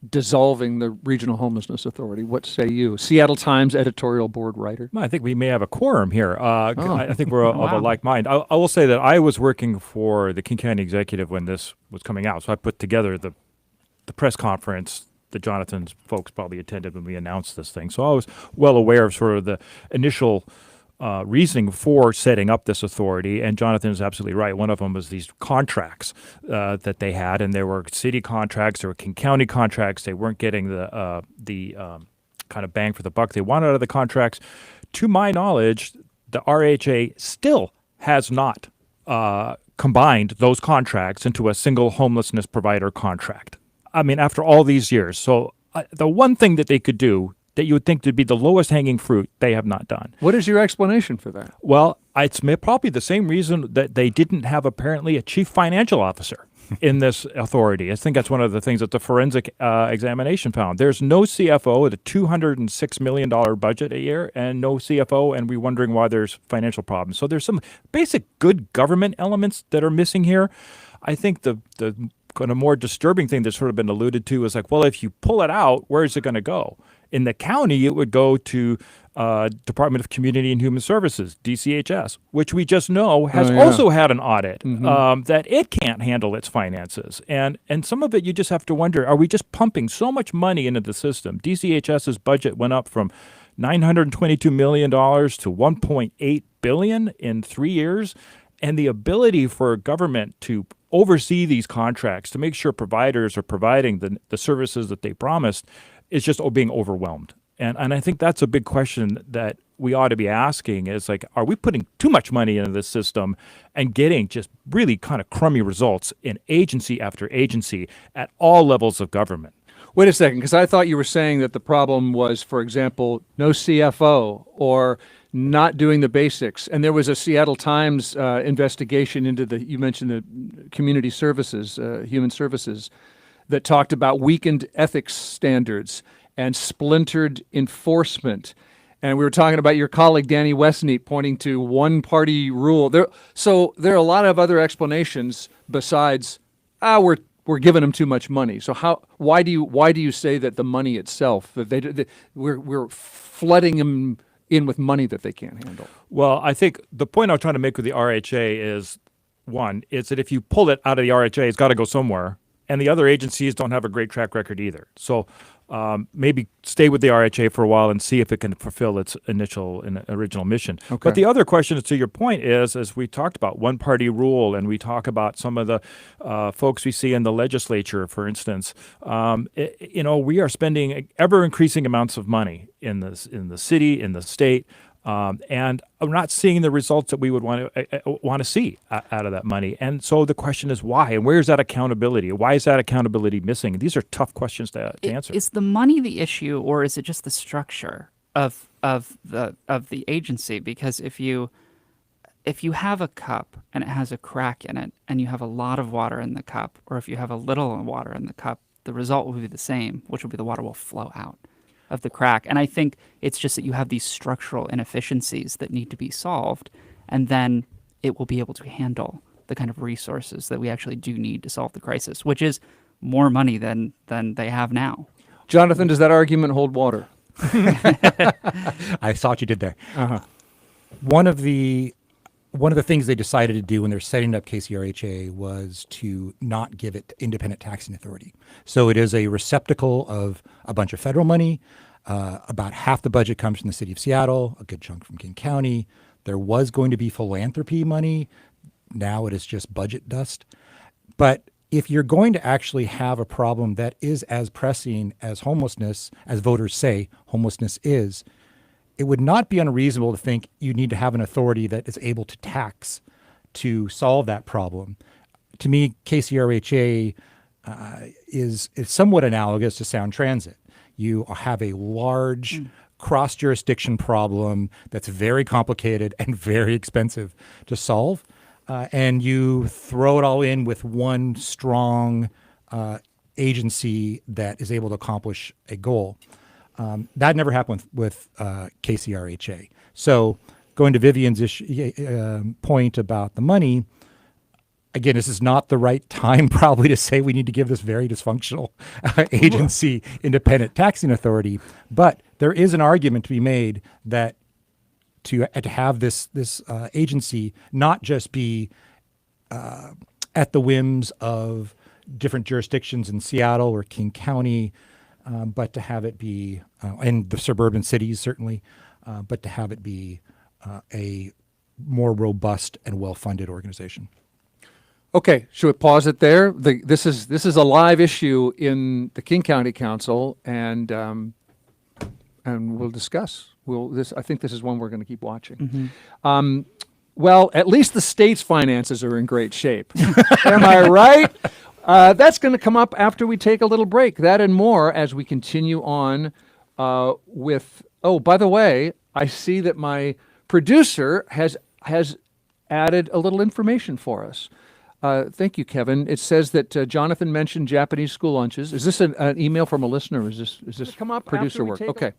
dissolving the Regional Homelessness Authority. What say you? Seattle Times editorial board writer. I think we may have a quorum here. I think we're of a like mind. I will say that I was working for the King County Executive when this was coming out, so I put together the press conference that Jonathan's folks probably attended when we announced this thing. So I was well aware of sort of the initial reasoning for setting up this authority, and Jonathan is absolutely right. One of them was these contracts that they had, and there were city contracts, there were King County contracts. They weren't getting the kind of bang for the buck they wanted out of the contracts. To my knowledge, the RHA still has not combined those contracts into a single homelessness provider contract. I mean, after all these years. So the one thing that they could do that you would think to be the lowest hanging fruit, they have not done. What is your explanation for that? Well, it's probably the same reason that they didn't have apparently a chief financial officer in this authority. I think that's one of the things that the forensic examination found. There's no CFO at a $206 million budget a year and no CFO, and we're wondering why there's financial problems. So there's some basic good government elements that are missing here. I think the kind of more disturbing thing that's sort of been alluded to is like, well, if you pull it out, where is it going to go? In the county, it would go to Department of Community and Human Services, DCHS, which we just know has also had an audit that it can't handle its finances. And some of it you just have to wonder, are we just pumping so much money into the system? DCHS's budget went up from $922 million to $1.8 billion in 3 years. And the ability for government to oversee these contracts, to make sure providers are providing the services that they promised, is just being overwhelmed. And I think that's a big question that we ought to be asking is like, are we putting too much money into this system and getting just really kind of crummy results in agency after agency at all levels of government? Wait a second, because I thought you were saying that the problem was, for example, no CFO or not doing the basics. And there was a Seattle Times investigation into you mentioned the community services, human services, that talked about weakened ethics standards and splintered enforcement And we were talking about your colleague Danny Westneat pointing to one-party rule. So there are a lot of other explanations besides, we're giving them too much money. So why do you say that the money itself, that we're flooding them in with money that they can't handle? Well, I think the point I was trying to make with the RHA is, one, is that if you pull it out of the RHA, it's got to go somewhere. And the other agencies don't have a great track record either. So maybe stay with the RHA for a while and see if it can fulfill its original mission. Okay. But the other question, to your point, is, as we talked about, one-party rule, and we talk about some of the folks we see in the legislature, for instance. We are spending ever-increasing amounts of money in the city, in the state, and I'm not seeing the results that we would want to see out of that money. And so the question is why, and where's that accountability? Why is that accountability missing? These are tough questions to answer. Is the money the issue, or is it just the structure of the agency? Because if you have a cup and it has a crack in it, and you have a lot of water in the cup, or if you have a little water in the cup, the result will be the same, which will be the water will flow out of the crack. And I think it's just that you have these structural inefficiencies that need to be solved, and then it will be able to handle the kind of resources that we actually do need to solve the crisis, which is more money than they have now. Jonathan, does that argument hold water? I saw what you did there. Uh-huh. One of the things they decided to do when they're setting up KCRHA was to not give it independent taxing authority. So it is a receptacle of a bunch of federal money. About half the budget comes from the city of Seattle, a good chunk from King County. There was going to be philanthropy money. Now it is just budget dust. But if you're going to actually have a problem that is as pressing as homelessness, as voters say homelessness is, it would not be unreasonable to think you need to have an authority that is able to tax to solve that problem. To me, KCRHA is somewhat analogous to Sound Transit. You have a large cross-jurisdiction problem that's very complicated and very expensive to solve, and you throw it all in with one strong agency that is able to accomplish a goal. That never happened with KCRHA. So going to Vivian's point about the money, again, this is not the right time probably to say we need to give this very dysfunctional agency independent taxing authority. But there is an argument to be made that to have this agency not just be at the whims of different jurisdictions in Seattle or King County, but to have it be, and the suburban cities certainly, but to have it be a more robust and well-funded organization. Okay, should we pause it there? This is a live issue in the King County Council, and we'll discuss. I think this is one we're going to keep watching. Mm-hmm. Well, at least the state's finances are in great shape. Am I right? That's going to come up after we take a little break. That and more as we continue on with. Oh, by the way, I see that my producer has added a little information for us. Thank you, Kevin. It says that Jonathan mentioned Japanese school lunches. Is this an email from a listener, or is this come up producer after we work? take Okay.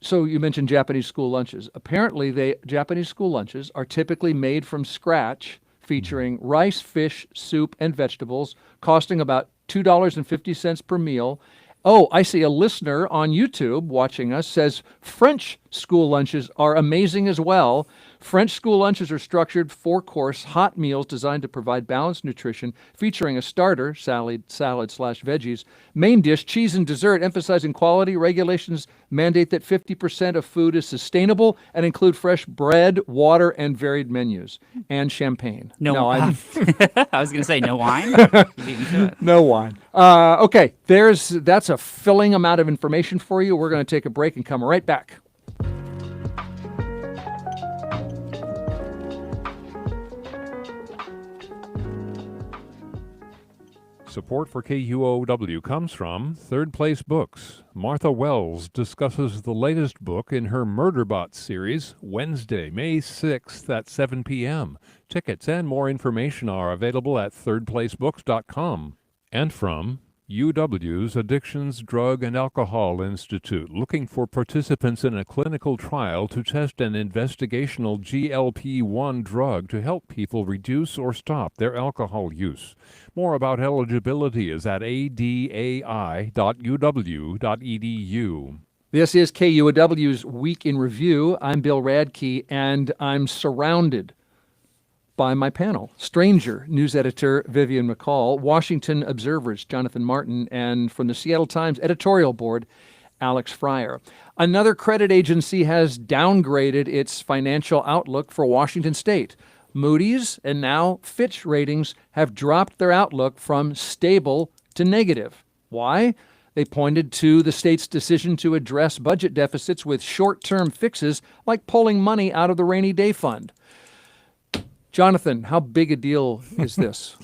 So you mentioned Japanese school lunches. Apparently, Japanese school lunches are typically made from scratch, featuring rice, fish, soup, and vegetables, costing about $2.50 per meal. Oh, I see a listener on YouTube watching us says French school lunches are amazing as well. French school lunches are structured 4-course hot meals designed to provide balanced nutrition, featuring a starter, salad/veggies, main dish, cheese, and dessert, emphasizing quality. Regulations mandate that 50% of food is sustainable and include fresh bread, water, and varied menus, and champagne. I was going to say no wine. You beat me to it. No wine. Okay, that's a filling amount of information for you. We're going to take a break and come right back. Support for KUOW comes from Third Place Books. Martha Wells discusses the latest book in her Murderbot series, Wednesday, May 6th at 7 p.m. Tickets and more information are available at thirdplacebooks.com. And from UW's Addictions, Drug, and Alcohol Institute, looking for participants in a clinical trial to test an investigational GLP-1 drug to help people reduce or stop their alcohol use. More about eligibility is at adai.uw.edu. This is KUOW's Week in Review. I'm Bill Radke, and I'm surrounded by my panel. Stranger news editor Vivian McCall, Washington Observer's Jonathan Martin, and from the Seattle Times editorial board, Alex Fryer. Another credit agency has downgraded its financial outlook for Washington State. Moody's and now Fitch ratings have dropped their outlook from stable to negative. Why? They pointed to the state's decision to address budget deficits with short-term fixes like pulling money out of the rainy day fund. Jonathan, how big a deal is this?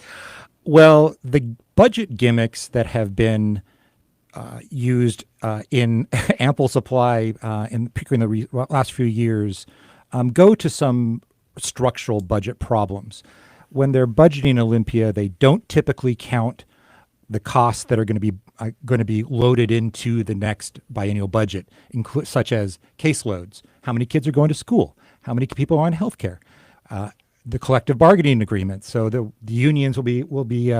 Well, the budget gimmicks that have been used in ample supply, particularly in the last few years, go to some structural budget problems. When they're budgeting Olympia, they don't typically count the costs that are going to be loaded into the next biennial budget, such as caseloads, how many kids are going to school, how many people are on health care, the collective bargaining agreement. So the unions will be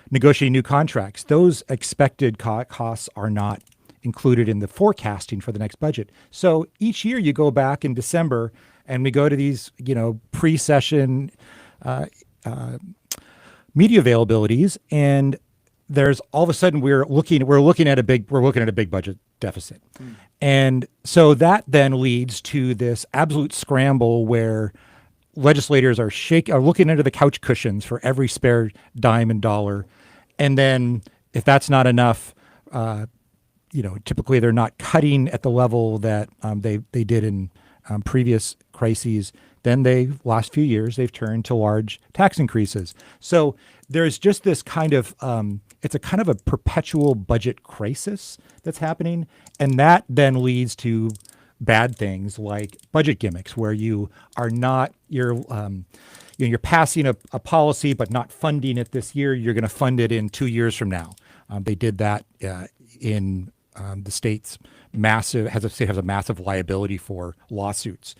negotiating new contracts. Those expected costs are not included in the forecasting for the next budget. So each year you go back in December and we go to these, pre-session media availabilities, and there's all of a sudden we're looking at a big budget deficit. And so that then leads to this absolute scramble where legislators are looking under the couch cushions for every spare dime and dollar. And then if that's not enough, typically they're not cutting at the level that they did in previous crises. Then last few years, they've turned to large tax increases. So there's just this kind of, it's a kind of a perpetual budget crisis that's happening. And that then leads to bad things like budget gimmicks, where you're passing a policy but not funding it this year. You're going to fund it in 2 years from now. They did that in the state's the state has a massive liability for lawsuits.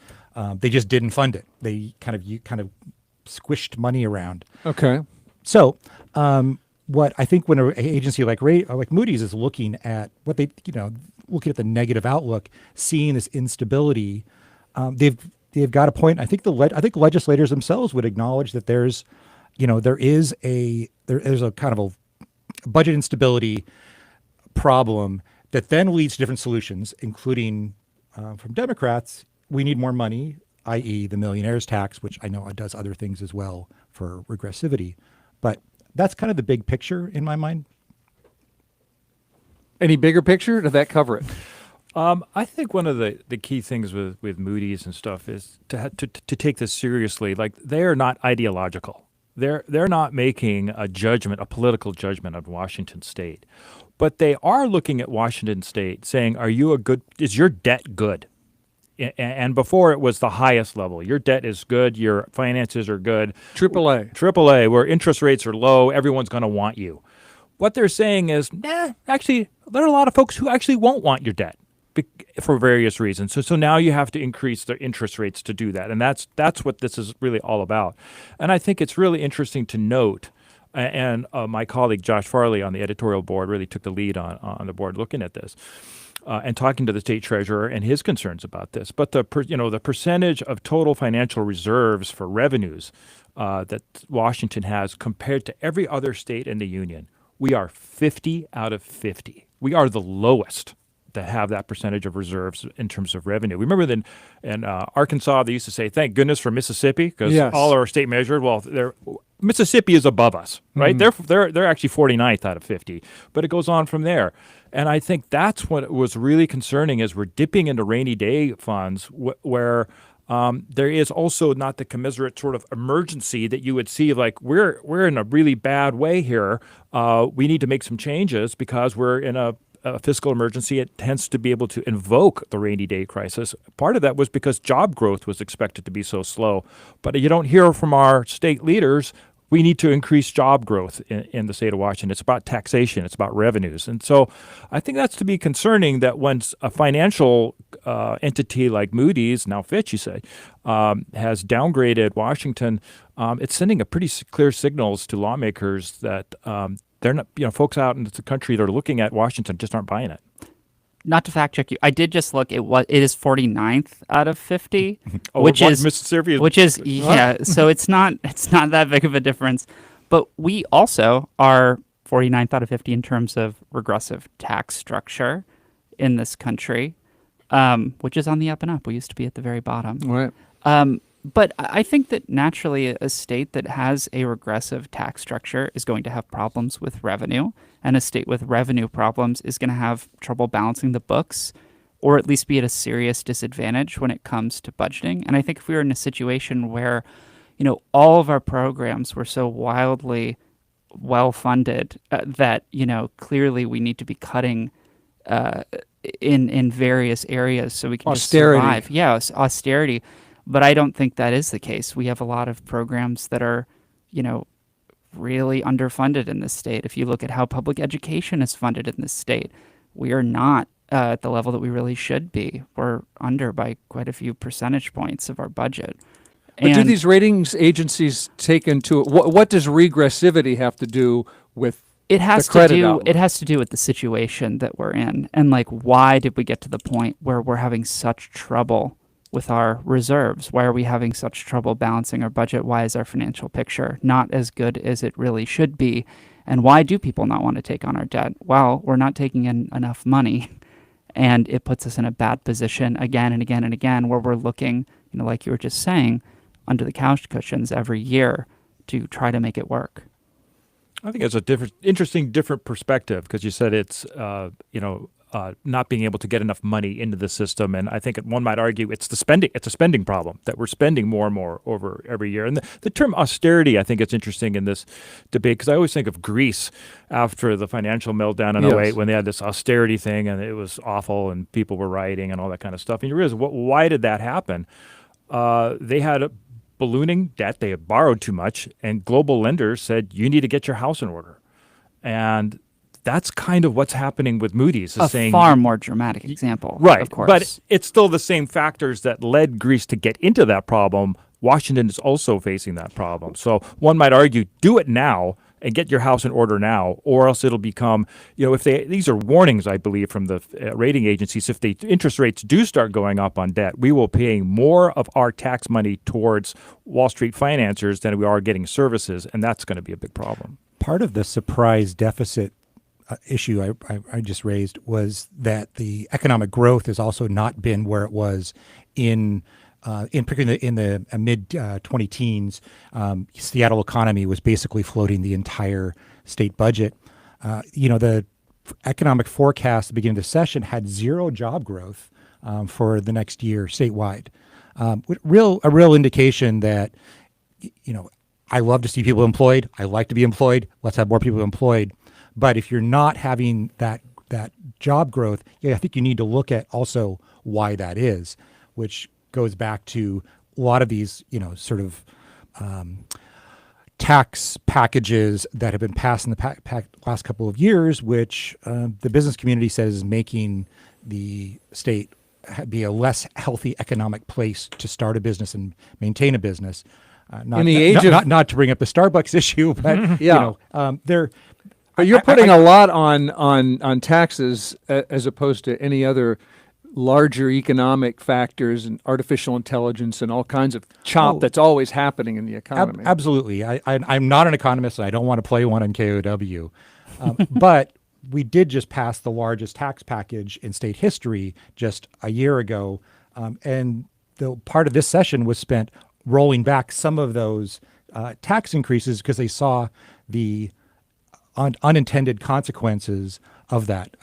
They just didn't fund it. They kind of squished money around. Okay. So what I think when an agency like Moody's is looking at looking at the negative outlook, seeing this instability, they've got a point. I think legislators themselves would acknowledge that there is a kind of a budget instability problem that then leads to different solutions, including from Democrats. We need more money, i.e. the millionaire's tax, which I know does other things as well for regressivity. But that's kind of the big picture in my mind. Any bigger picture? Did that cover it? I think one of the key things with Moody's and stuff is to take this seriously. Like, they are not ideological. They're not making a political judgment of Washington State, but they are looking at Washington State saying, is your debt good? And before it was the highest level. Your debt is good. Your finances are good. AAA, where interest rates are low. Everyone's going to want you. What they're saying is, actually, there are a lot of folks who actually won't want your debt for various reasons. So now you have to increase the interest rates to do that. And that's what this is really all about. And I think it's really interesting to note, and my colleague Josh Farley on the editorial board really took the lead on the board looking at this. And talking to the state treasurer and his concerns about this, but the percentage of total financial reserves for revenues that Washington has compared to every other state in the union, we are 50 out of 50. We are the lowest to have that percentage of reserves in terms of revenue. Remember that in Arkansas, they used to say, "Thank goodness for Mississippi," because all our state measured. Well, Mississippi is above us, right? They're actually 49th out of 50, but it goes on from there. And I think that's what was really concerning, is we're dipping into rainy day funds where there is also not the commensurate sort of emergency that you would see, like we're in a really bad way here. We need to make some changes because we're in a fiscal emergency. It tends to be able to invoke the rainy day crisis. Part of that was because job growth was expected to be so slow. But you don't hear from our state leaders we need to increase job growth in the state of Washington. It's about taxation. It's about revenues. And so I think that's to be concerning that when a financial entity like Moody's, now Fitch, you say, has downgraded Washington, it's sending a pretty clear signals to lawmakers that they're not, folks out in the country that are looking at Washington just aren't buying it. Not to fact check you, I did just look. It is 49th out of 50, Oh, which is Mississippi. So it's not that big of a difference. But we also are 49th out of 50 in terms of regressive tax structure in this country, which is on the up and up. We used to be at the very bottom. Right. But I think that naturally a state that has a regressive tax structure is going to have problems with revenue, and a state with revenue problems is going to have trouble balancing the books, or at least be at a serious disadvantage when it comes to budgeting. And I think if we were in a situation where, all of our programs were so wildly well-funded that, clearly we need to be cutting in various areas so we can Austerity. just survive. Yeah, austerity. But I don't think that is the case. We have a lot of programs that are, really underfunded in this state. If you look at how public education is funded in this state, we are not at the level that we really should be. We're under by quite a few percentage points of our budget. But do these ratings agencies take into what does regressivity have to do with it has the credit to do outlook? It has to do with the situation that we're in, and why did we get to the point where we're having such trouble with our reserves? Why are we having such trouble balancing our budget? Why is our financial picture not as good as it really should be? And why do people not want to take on our debt? Well, we're not taking in enough money, and it puts us in a bad position again and again and again, where we're looking, like you were just saying, under the couch cushions every year to try to make it work. I think it's a interesting perspective, because you said it's, not being able to get enough money into the system. And I think one might argue it's a spending problem, that we're spending more and more over every year. And the term austerity, I think it's interesting in this debate, because I always think of Greece after the financial meltdown in 08, when they had this austerity thing and it was awful and people were rioting and all that kind of stuff. And you realize, why did that happen? They had a ballooning debt, they had borrowed too much, and global lenders said, you need to get your house in order. And that's kind of what's happening with Moody's. A far more dramatic example, right? Of course. But it's still the same factors that led Greece to get into that problem. Washington is also facing that problem. So one might argue, do it now and get your house in order now, or else it'll become, these are warnings, I believe, from the rating agencies. If the interest rates do start going up on debt, we will pay more of our tax money towards Wall Street financiers than we are getting services, and that's going to be a big problem. Part of the surprise deficit issue I just raised was that the economic growth has also not been where it was in particularly in the mid 20-teens. Seattle economy was basically floating the entire state budget. The economic forecast at the beginning of the session had zero job growth for the next year statewide. A real indication that, I love to see people employed. I like to be employed. Let's have more people employed. But if you're not having that job growth, I think you need to look at also why that is, which goes back to a lot of these, tax packages that have been passed in the last couple of years, which the business community says is making the state be a less healthy economic place to start a business and maintain a business. Not to bring up the Starbucks issue, but they're. But you're putting a lot on taxes as opposed to any other larger economic factors and artificial intelligence and all kinds of that's always happening in the economy. Absolutely. I'm not an economist, and I don't want to play one on KOW. But we did just pass the largest tax package in state history just a year ago. And the part of this session was spent rolling back some of those tax increases because they saw the unintended consequences of that.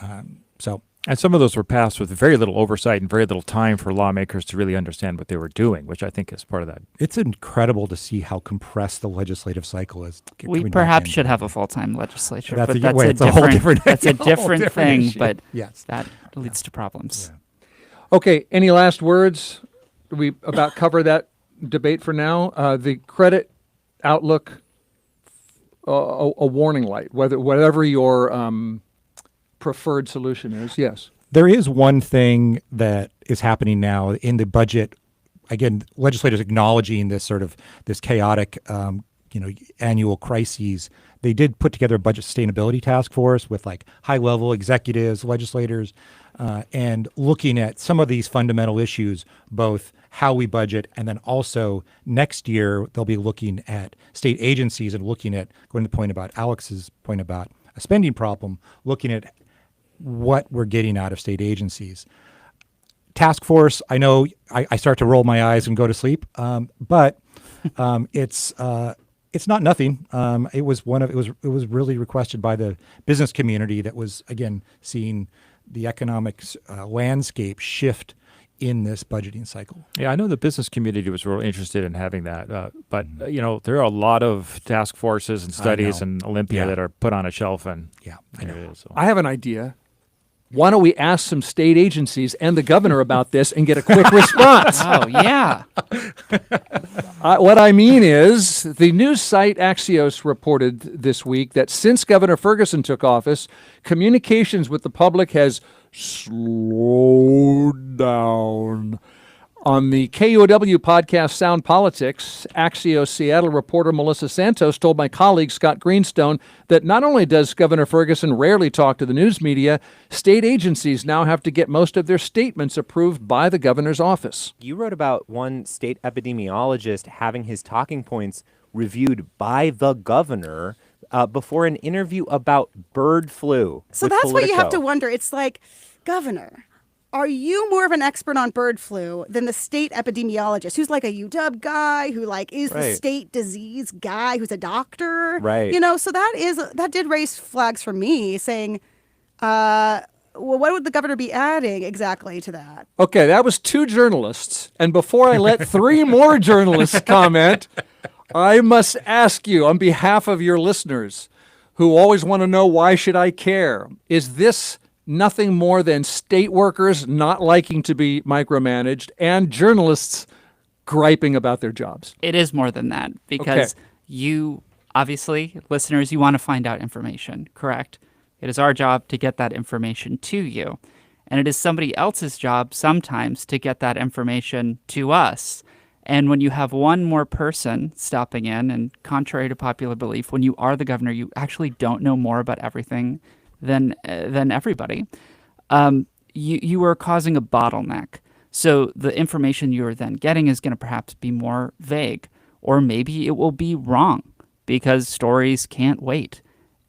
And some of those were passed with very little oversight and very little time for lawmakers to really understand what they were doing, which I think is part of that. It's incredible to see how compressed the legislative cycle is. We perhaps should have a full-time legislature, that's but that's a whole different thing. Issue. But yes, that leads to problems. Yeah. Okay. Any last words? We about cover that debate for now. The credit outlook a warning light, whatever your preferred solution is. Yes. There is one thing that is happening now in the budget. Again, legislators acknowledging this chaotic, annual crises. They did put together a budget sustainability task force with like high-level executives, legislators, and looking at some of these fundamental issues, both how we budget and then also next year they'll be looking at state agencies and looking at, going to the point about Alex's point about a spending problem, looking at what we're getting out of state agencies. Task force, I know I start to roll my eyes and go to sleep, but it's not nothing. It was really requested by the business community that was, again, seeing the economic landscape shift in this budgeting cycle. Yeah, I know the business community was really interested in having that, but there are a lot of task forces and studies and Olympia that are put on a shelf, and I know. it is. So. I have an idea. Why don't we ask some state agencies and the governor about this and get a quick response? Oh, yeah. What I mean is, the news site Axios reported this week that since Governor Ferguson took office, communications with the public has slowed down. On the KUOW podcast Sound Politics, Axios Seattle reporter Melissa Santos told my colleague Scott Greenstone that not only does Governor Ferguson rarely talk to the news media, state agencies now have to get most of their statements approved by the governor's office. You wrote about one state epidemiologist having his talking points reviewed by the governor before an interview about bird flu. So that's what you have to wonder. It's like, Governor, are you more of an expert on bird flu than the state epidemiologist who's like a UW guy who like is the state disease guy who's a doctor? Right. So that did raise flags for me saying, well, what would the governor be adding exactly to that? Okay, that was 2 journalists. And before I let 3 more journalists comment, I must ask you on behalf of your listeners who always want to know why should I care, is this nothing more than state workers not liking to be micromanaged and journalists griping about their jobs? It is more than that because you, obviously, listeners, you want to find out information, correct? It is our job to get that information to you. And it is somebody else's job sometimes to get that information to us. And when you have one more person stopping in, and contrary to popular belief, when you are the governor, you actually don't know more about everything than everybody. You are causing a bottleneck. So the information you're then getting is going to perhaps be more vague, or maybe it will be wrong because stories can't wait.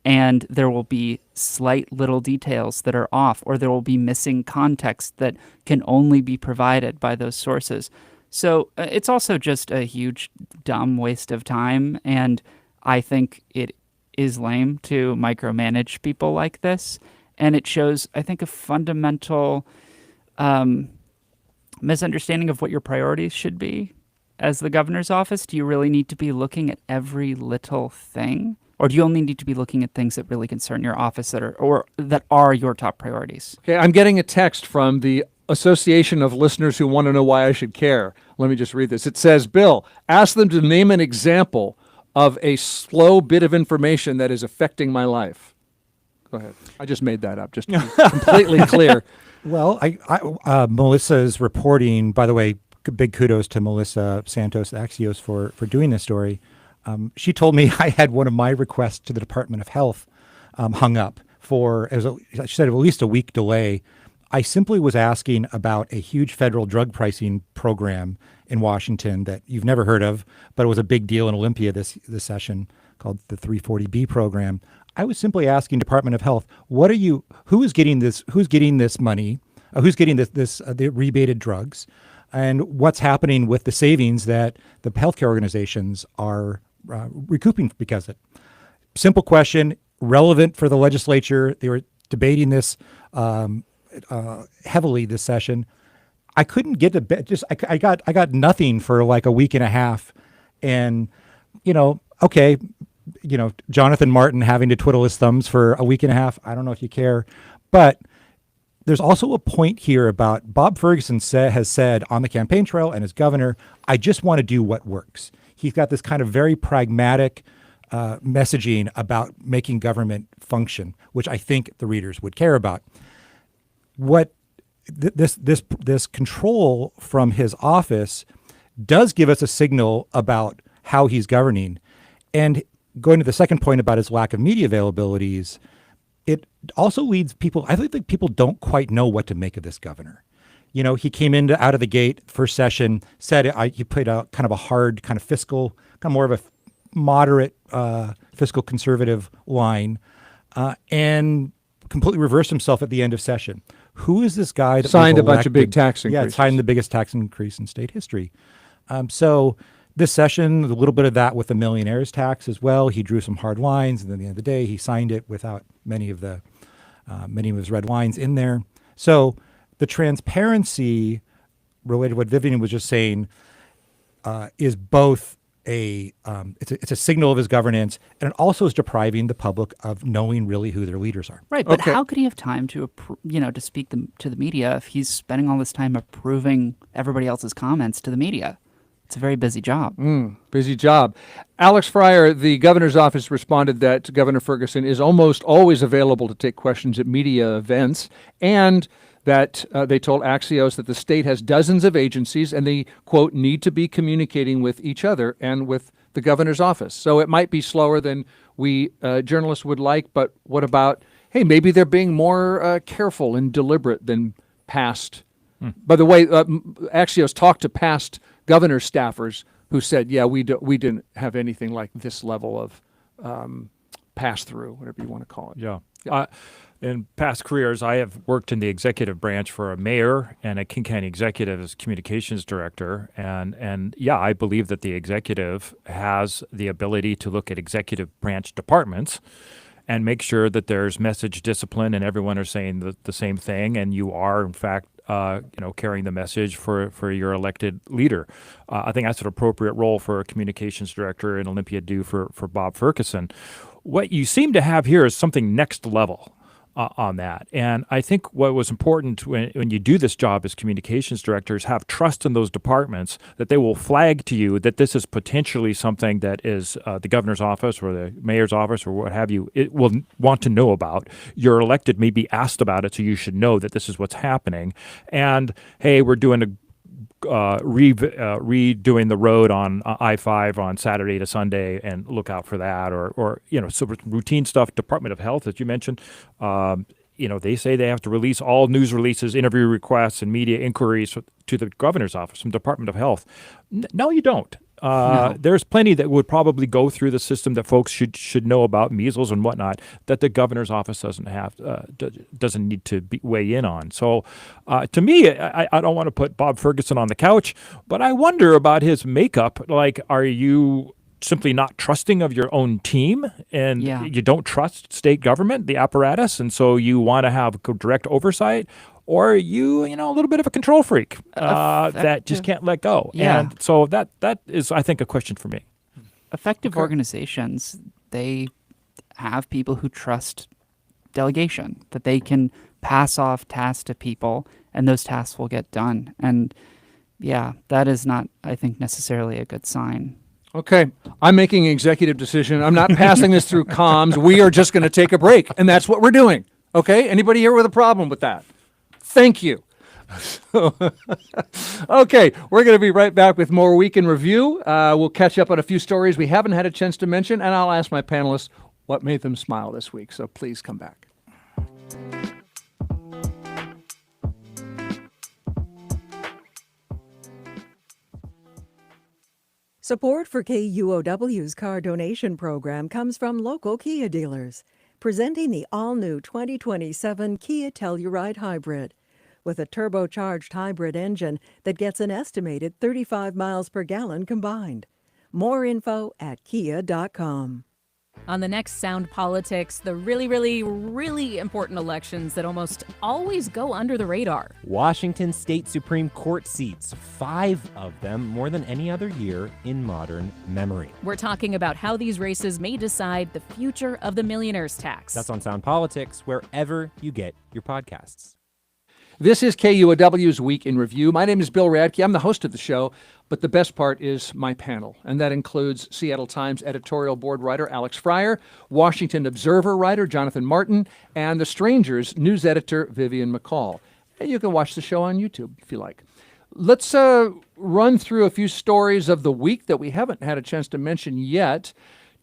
And there will be slight little details that are off, or there will be missing context that can only be provided by those sources. So it's also just a huge, dumb waste of time. And I think it is lame to micromanage people like this. And it shows, I think, a fundamental misunderstanding of what your priorities should be as the governor's office. Do you really need to be looking at every little thing? Or do you only need to be looking at things that really concern your office that are your top priorities? Okay, I'm getting a text from the Association of Listeners Who Want to Know Why I Should Care. Let me just read this. It says, Bill, ask them to name an example of a slow bit of information that is affecting my life. Go ahead. I just made that up, just to be completely clear. Well, Melissa's reporting, by the way, big kudos to Melissa Santos Axios for doing this story. She told me I had one of my requests to the Department of Health hung up for, she said, at least a week delay. I simply was asking about a huge federal drug pricing program in Washington that you've never heard of, but it was a big deal in Olympia this session, called the 340B program. I was simply asking Department of Health, who is getting this money, who's getting the rebated drugs, and what's happening with the savings that the healthcare organizations are recouping because of it. Simple question, relevant for the legislature. They were debating this heavily this session. I couldn't get to bed. I got nothing for like a week and a half, and Jonathan Martin having to twiddle his thumbs for a week and a half. I don't know if you care, but there's also a point here about Bob Ferguson has said on the campaign trail and as governor, I just want to do what works. He's got this kind of very pragmatic messaging about making government function, which I think the readers would care about. What this control from his office does give us a signal about how he's governing. And going to the second point about his lack of media availabilities, it also leads people, I think people don't quite know what to make of this governor. You know, he came out of the gate, first session, said he played a kind of a hard kind of fiscal, kind of more of a moderate fiscal conservative line, and completely reversed himself at the end of session. Who is this guy that signed a bunch of big tax increases? Yeah, signed the biggest tax increase in state history. So this session, a little bit of that with the millionaire's tax as well. He drew some hard lines, and then at the end of the day, he signed it without many of his red lines in there. So the transparency related to what Vivian was just saying is both it's a signal of his governance, and it also is depriving the public of knowing really who their leaders are. Right, but how could he have time to to speak to the media if he's spending all this time approving everybody else's comments to the media? It's a very busy job. Busy job. Alex Fryer, the governor's office, responded that Governor Ferguson is almost always available to take questions at media events, and that they told Axios that the state has dozens of agencies and they, quote, need to be communicating with each other and with the governor's office. So it might be slower than we journalists would like, but what about, hey, maybe they're being more careful and deliberate than past. By the way, Axios talked to past governor staffers who said, yeah, we didn't have anything like this level of pass-through, whatever you want to call it. Yeah. In past careers, I have worked in the executive branch for a mayor and a King County executive as communications director. And yeah, I believe that the executive has the ability to look at executive branch departments and make sure that there's message discipline and everyone are saying the same thing. And you are, in fact, carrying the message for your elected leader. I think that's an appropriate role for a communications director in Olympia do for Bob Ferguson. What you seem to have here is something next level. On that. And I think what was important when you do this job as communications directors, have trust in those departments that they will flag to you that this is potentially something that is the governor's office or the mayor's office or what have you, it will want to know about. Your elected may be asked about it, so you should know that this is what's happening. And, hey, we're doing redoing the road on I-5 on Saturday to Sunday, and look out for that, or so routine stuff. Department of Health, as you mentioned, they say they have to release all news releases, interview requests, and media inquiries to the governor's office from Department of Health. No, you don't. No. There's plenty that would probably go through the system that folks should know about, measles and whatnot, that the governor's office doesn't need to weigh in on. So to me, I don't want to put Bob Ferguson on the couch, but I wonder about his makeup. Like, are you simply not trusting of your own team, and you don't trust state government, the apparatus, and so you want to have direct oversight? Or are you, a little bit of a control freak that just can't let go? Yeah. And so that is, I think, a question for me. Effective organizations, they have people who trust delegation, that they can pass off tasks to people, and those tasks will get done. And yeah, that is not, I think, necessarily a good sign. Okay, I'm making an executive decision. I'm not passing this through comms. We are just going to take a break, and that's what we're doing. Okay, anybody here with a problem with that? Thank you. Okay, we're going to be right back with more Week in Review. We'll catch up on a few stories we haven't had a chance to mention, and I'll ask my panelists what made them smile this week. So please come back. Support for KUOW's car donation program comes from local Kia dealers, presenting the all-new 2027 Kia Telluride Hybrid. With a turbocharged hybrid engine that gets an estimated 35 miles per gallon combined. More info at kia.com. On the next Sound Politics, the really, really, really important elections that almost always go under the radar. Washington State Supreme Court seats, 5 of them, more than any other year in modern memory. We're talking about how these races may decide the future of the millionaire's tax. That's on Sound Politics, wherever you get your podcasts. This is KUOW's Week in Review. My name is Bill Radke. I'm the host of the show, but the best part is my panel, and that includes Seattle Times editorial board writer Alex Fryer, Washington Observer writer Jonathan Martin, and The Stranger's news editor Vivian McCall. And you can watch the show on YouTube if you like. Let's run through a few stories of the week that we haven't had a chance to mention yet.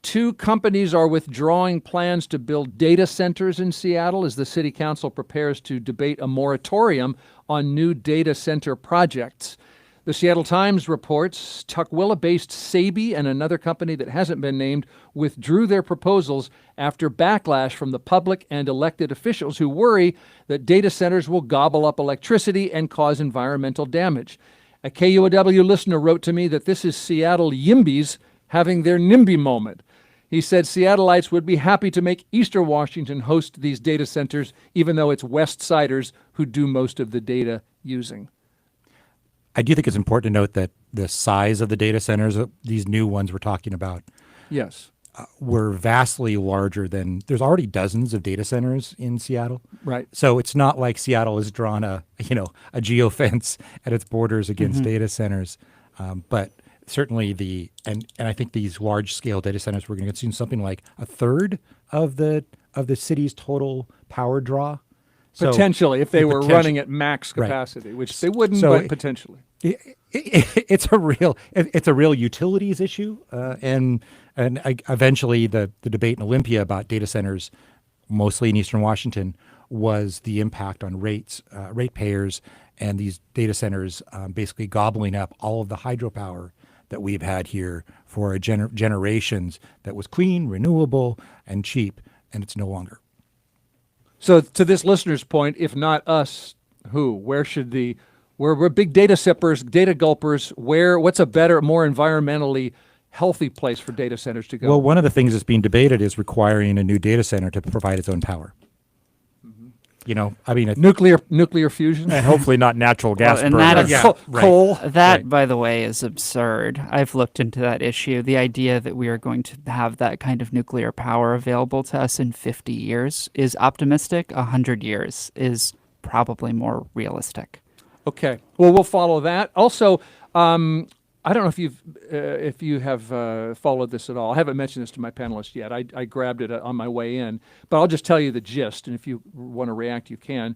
2 companies are withdrawing plans to build data centers in Seattle as the city council prepares to debate a moratorium on new data center projects. The Seattle Times reports Tukwila-based Saby and another company that hasn't been named withdrew their proposals after backlash from the public and elected officials who worry that data centers will gobble up electricity and cause environmental damage. A KUOW listener wrote to me that this is Seattle Yimbies having their NIMBY moment. He said Seattleites would be happy to make Eastern Washington host these data centers, even though it's West Siders who do most of the data using. I do think it's important to note that the size of the data centers, these new ones we're talking about, yes, were vastly larger than, there's already dozens of data centers in Seattle. Right. So it's not like Seattle has drawn a geofence at its borders against data centers. But certainly and I think these large scale data centers, we're going to consume something like a third of the city's total power draw. So, potentially, if they were running at max capacity, right, which they wouldn't, but potentially. It's a real utilities issue, and eventually the debate in Olympia about data centers, mostly in Eastern Washington, was the impact on ratepayers, and these data centers basically gobbling up all of the hydropower that we've had here for generations that was clean, renewable, and cheap, and it's no longer. So to this listener's point, if not us, who? Where should we're big data sippers, data gulpers. What's a better, more environmentally healthy place for data centers to go? Well, one of the things that's being debated is requiring a new data center to provide its own power. Nuclear fusion, and hopefully not natural gas. And that is coal. That, by the way, is absurd. I've looked into that issue. The idea that we are going to have that kind of nuclear power available to us in 50 years is optimistic. 100 years is probably more realistic. Okay. Well, we'll follow that. Also, I don't know if you have followed this at all. I haven't mentioned this to my panelists yet. I grabbed it on my way in, but I'll just tell you the gist, and if you want to react, you can.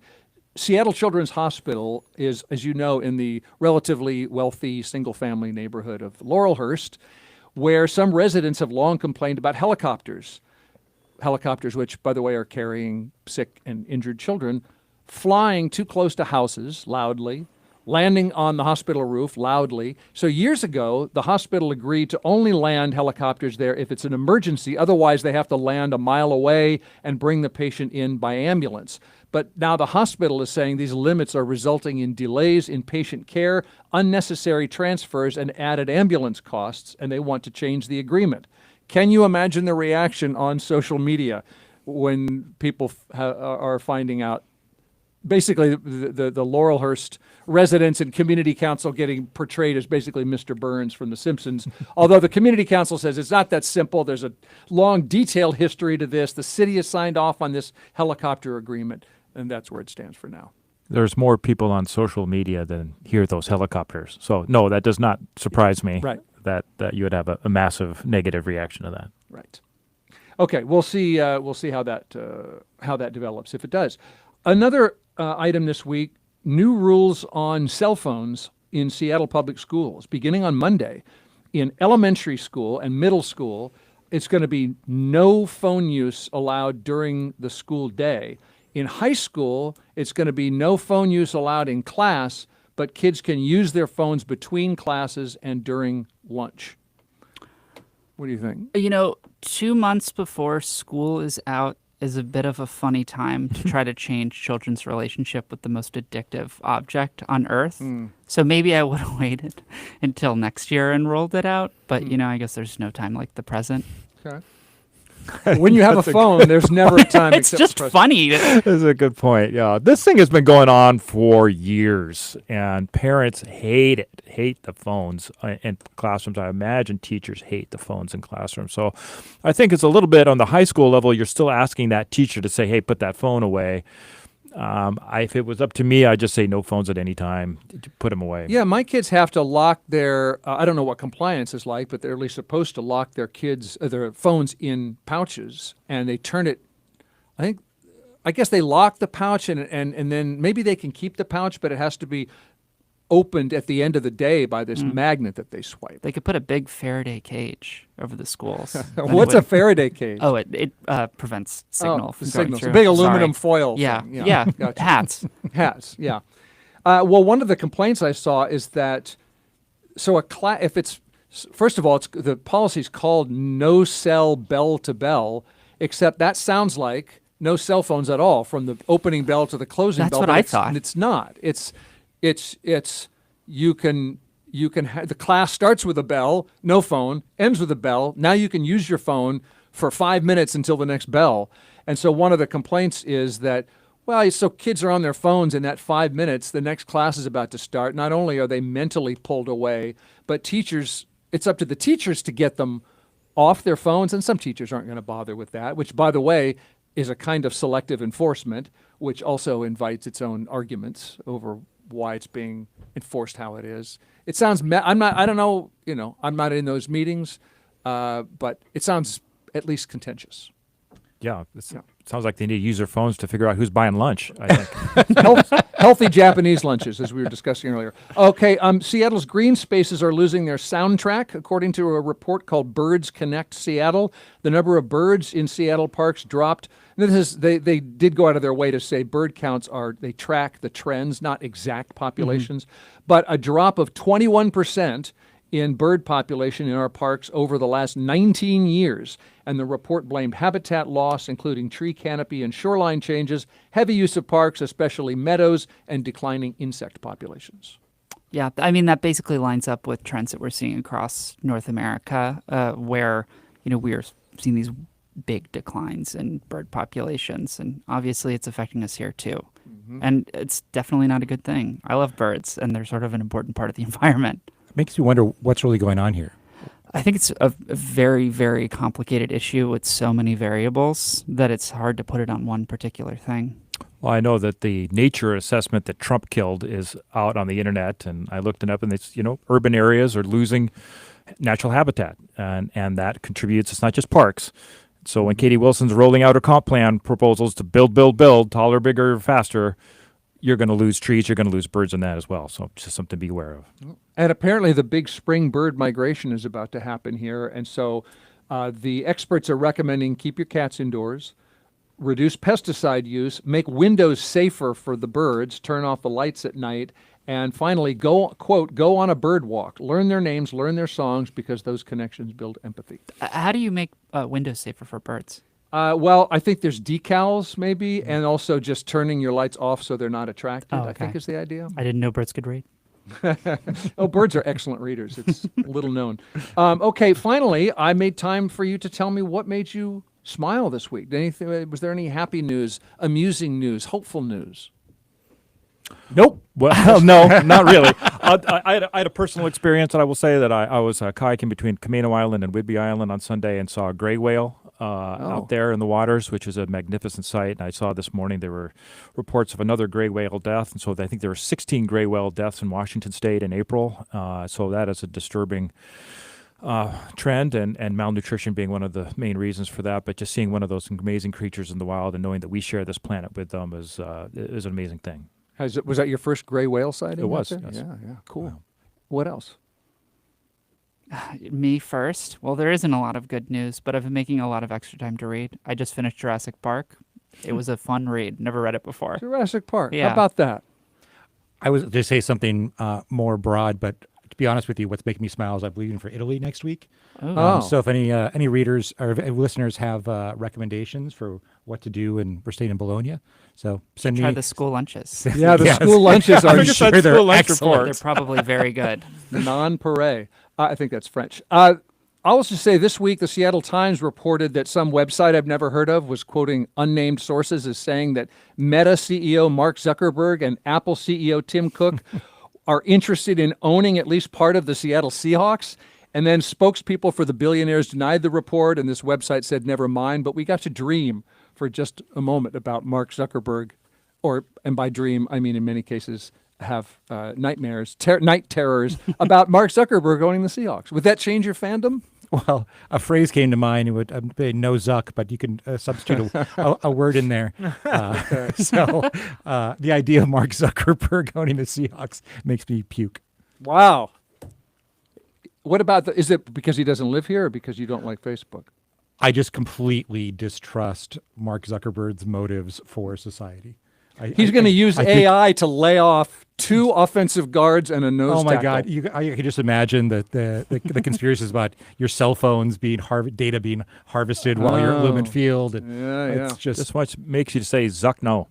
Seattle Children's Hospital is, as you know, in the relatively wealthy single-family neighborhood of Laurelhurst, where some residents have long complained about helicopters, which, by the way, are carrying sick and injured children, flying too close to houses loudly, landing on the hospital roof loudly. So years ago, the hospital agreed to only land helicopters there if it's an emergency. Otherwise, they have to land a mile away and bring the patient in by ambulance. But now the hospital is saying these limits are resulting in delays in patient care, unnecessary transfers, and added ambulance costs, and they want to change the agreement. Can you imagine the reaction on social media when people are finding out? Basically, the Laurelhurst residents and community council getting portrayed as basically Mr. Burns from The Simpsons. Although the community council says it's not that simple. There's a long, detailed history to this. The city has signed off on this helicopter agreement, and that's where it stands for now. There's more people on social media than hear those helicopters. So, no, that does not surprise me. Right. That you would have a massive negative reaction to that. Right. Okay, we'll see how that develops, if it does. Another item this week, new rules on cell phones in Seattle public schools. Beginning on Monday, in elementary school and middle school, it's going to be no phone use allowed during the school day. In high school, it's going to be no phone use allowed in class, but kids can use their phones between classes and during lunch. What do you think? 2 months before school is out is a bit of a funny time to try to change children's relationship with the most addictive object on earth. So maybe I would have waited until next year and rolled it out. But, I guess there's no time like the present. Okay. When you have a phone, there's never a time it's except just the present. funny. That's a good point. Yeah, this thing has been going on for years, and parents hate the phones in classrooms. I imagine teachers hate the phones in classrooms. So I think it's a little bit on the high school level. You're still asking that teacher to say, hey, put that phone away. If it was up to me, I'd just say no phones at any time. Put them away. Yeah, my kids have to lock their. I don't know what compliance is like, but they're at least supposed to lock their their phones in pouches, and they turn it. I guess they lock the pouch, and then maybe they can keep the pouch, but it has to be opened at the end of the day by this magnet that they swipe. They could put a big Faraday cage over the schools. What's a Faraday cage? Oh, it prevents signal from going signals. through. A big aluminum Sorry. foil. Yeah, thing. yeah. Gotcha. Hats. Hats. Yeah. Well, one of the complaints I saw is that if it's first of all, the policy's called no cell bell to bell, except that sounds like no cell phones at all from the opening bell to the closing That's bell. what I thought. And it's not. It's you can the class starts with a bell, no phone, ends with a bell. Now you can use your phone for 5 minutes until the next bell. And so one of the complaints is that, well, so kids are on their phones in that 5 minutes, the next class is about to start. Not only are they mentally pulled away, but it's up to the teachers to get them off their phones. And some teachers aren't going to bother with that, which, by the way, is a kind of selective enforcement, which also invites its own arguments over why it's being enforced how it is. It sounds, I don't know, I'm not in those meetings, but it sounds at least contentious. Yeah, it sounds like they need to use their phones to figure out who's buying lunch, I think. Healthy Japanese lunches, as we were discussing earlier. Okay, Seattle's green spaces are losing their soundtrack, according to a report called Birds Connect Seattle. The number of birds in Seattle parks dropped. They did go out of their way to say bird counts they track the trends, not exact populations, but a drop of 21% in bird population in our parks over the last 19 years. And the report blamed habitat loss, including tree canopy and shoreline changes, heavy use of parks, especially meadows, and declining insect populations. Yeah, I mean, that basically lines up with trends that we're seeing across North America, where, we are seeing these big declines in bird populations. And obviously it's affecting us here too. And it's definitely not a good thing. I love birds, and they're sort of an important part of the environment. It makes you wonder what's really going on here. I think it's a very, very complicated issue with so many variables that it's hard to put it on one particular thing. Well, I know that the nature assessment that Trump killed is out on the internet, and I looked it up, and it's, urban areas are losing natural habitat, and that contributes. It's not just parks. So when Katie Wilson's rolling out her comp plan proposals to build, taller, bigger, faster, you're going to lose trees, you're going to lose birds in that as well. So it's just something to be aware of. And apparently the big spring bird migration is about to happen here. And so the experts are recommending keep your cats indoors, reduce pesticide use, make windows safer for the birds, turn off the lights at night, and finally, go on a bird walk. Learn their names, learn their songs, because those connections build empathy. How do you make windows safer for birds? Well, I think there's decals maybe, and also just turning your lights off so they're not attracted, Oh, okay. I think is the idea. I didn't know birds could read. Oh, birds are excellent readers. It's little known. Okay, finally, I made time for you to tell me what made you smile this week. Was there any happy news, amusing news, hopeful news? Nope. Well, no, not really. I had a personal experience, and I will say that I was kayaking between Camino Island and Whidbey Island on Sunday and saw a gray whale out there in the waters, which is a magnificent sight. And I saw this morning there were reports of another gray whale death, and so I think there were 16 gray whale deaths in Washington State in April. So that is a disturbing trend, and malnutrition being one of the main reasons for that. But just seeing one of those amazing creatures in the wild and knowing that we share this planet with them is an amazing thing. Was that your first gray whale sighting? It was. Yes. Yeah, cool. Wow. What else? Me first. Well, there isn't a lot of good news, but I've been making a lot of extra time to read. I just finished Jurassic Park. It was a fun read. Never read it before. Jurassic Park. Yeah. How about that? I was to say something more broad, but to be honest with you, what's making me smile is I'm leaving for Italy next week. So if any readers or listeners have recommendations for what to do, and we're staying in Bologna, so send me. Try the school lunches. Yeah, the school lunches are sure they're excellent. They're probably very good. Non-puree. I think that's French. I'll also say this week, the Seattle Times reported that some website I've never heard of was quoting unnamed sources as saying that Meta CEO Mark Zuckerberg and Apple CEO Tim Cook are interested in owning at least part of the Seattle Seahawks. And then spokespeople for the billionaires denied the report, and this website said, never mind. But we got to dream for just a moment about Mark Zuckerberg and by dream, I mean in many cases, have nightmares, night terrors about Mark Zuckerberg owning the Seahawks. Would that change your fandom? Well, a phrase came to mind. It would be no Zuck, but you can substitute a word in there. So the idea of Mark Zuckerberg owning the Seahawks makes me puke. Wow. What about is it because he doesn't live here or because you don't like Facebook? I just completely distrust Mark Zuckerberg's motives for society. He's going to use AI to lay off 2 offensive guards and a nose Oh my tackle. God! You can just imagine the conspiracies about your cell phones being data being harvested while you're at Lumen Field. It's just what makes you say Zuck no.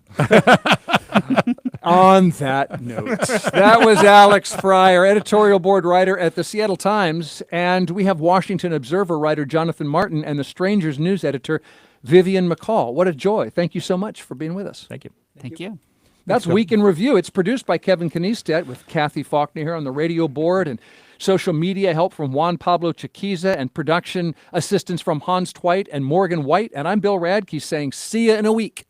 On that note, that was Alex Fryer, editorial board writer at the Seattle Times, and we have Washington Observer writer Jonathan Martin and the Strangers news editor Vivian McCall. What a joy! Thank you so much for being with us. Thank you. Thank you. That's Week in Review. It's produced by Kevin Kniestedt with Kathy Faulkner here on the radio board and social media help from Juan Pablo Chiquiza and production assistance from Hans Twite and Morgan White. And I'm Bill Radke saying see you in a week.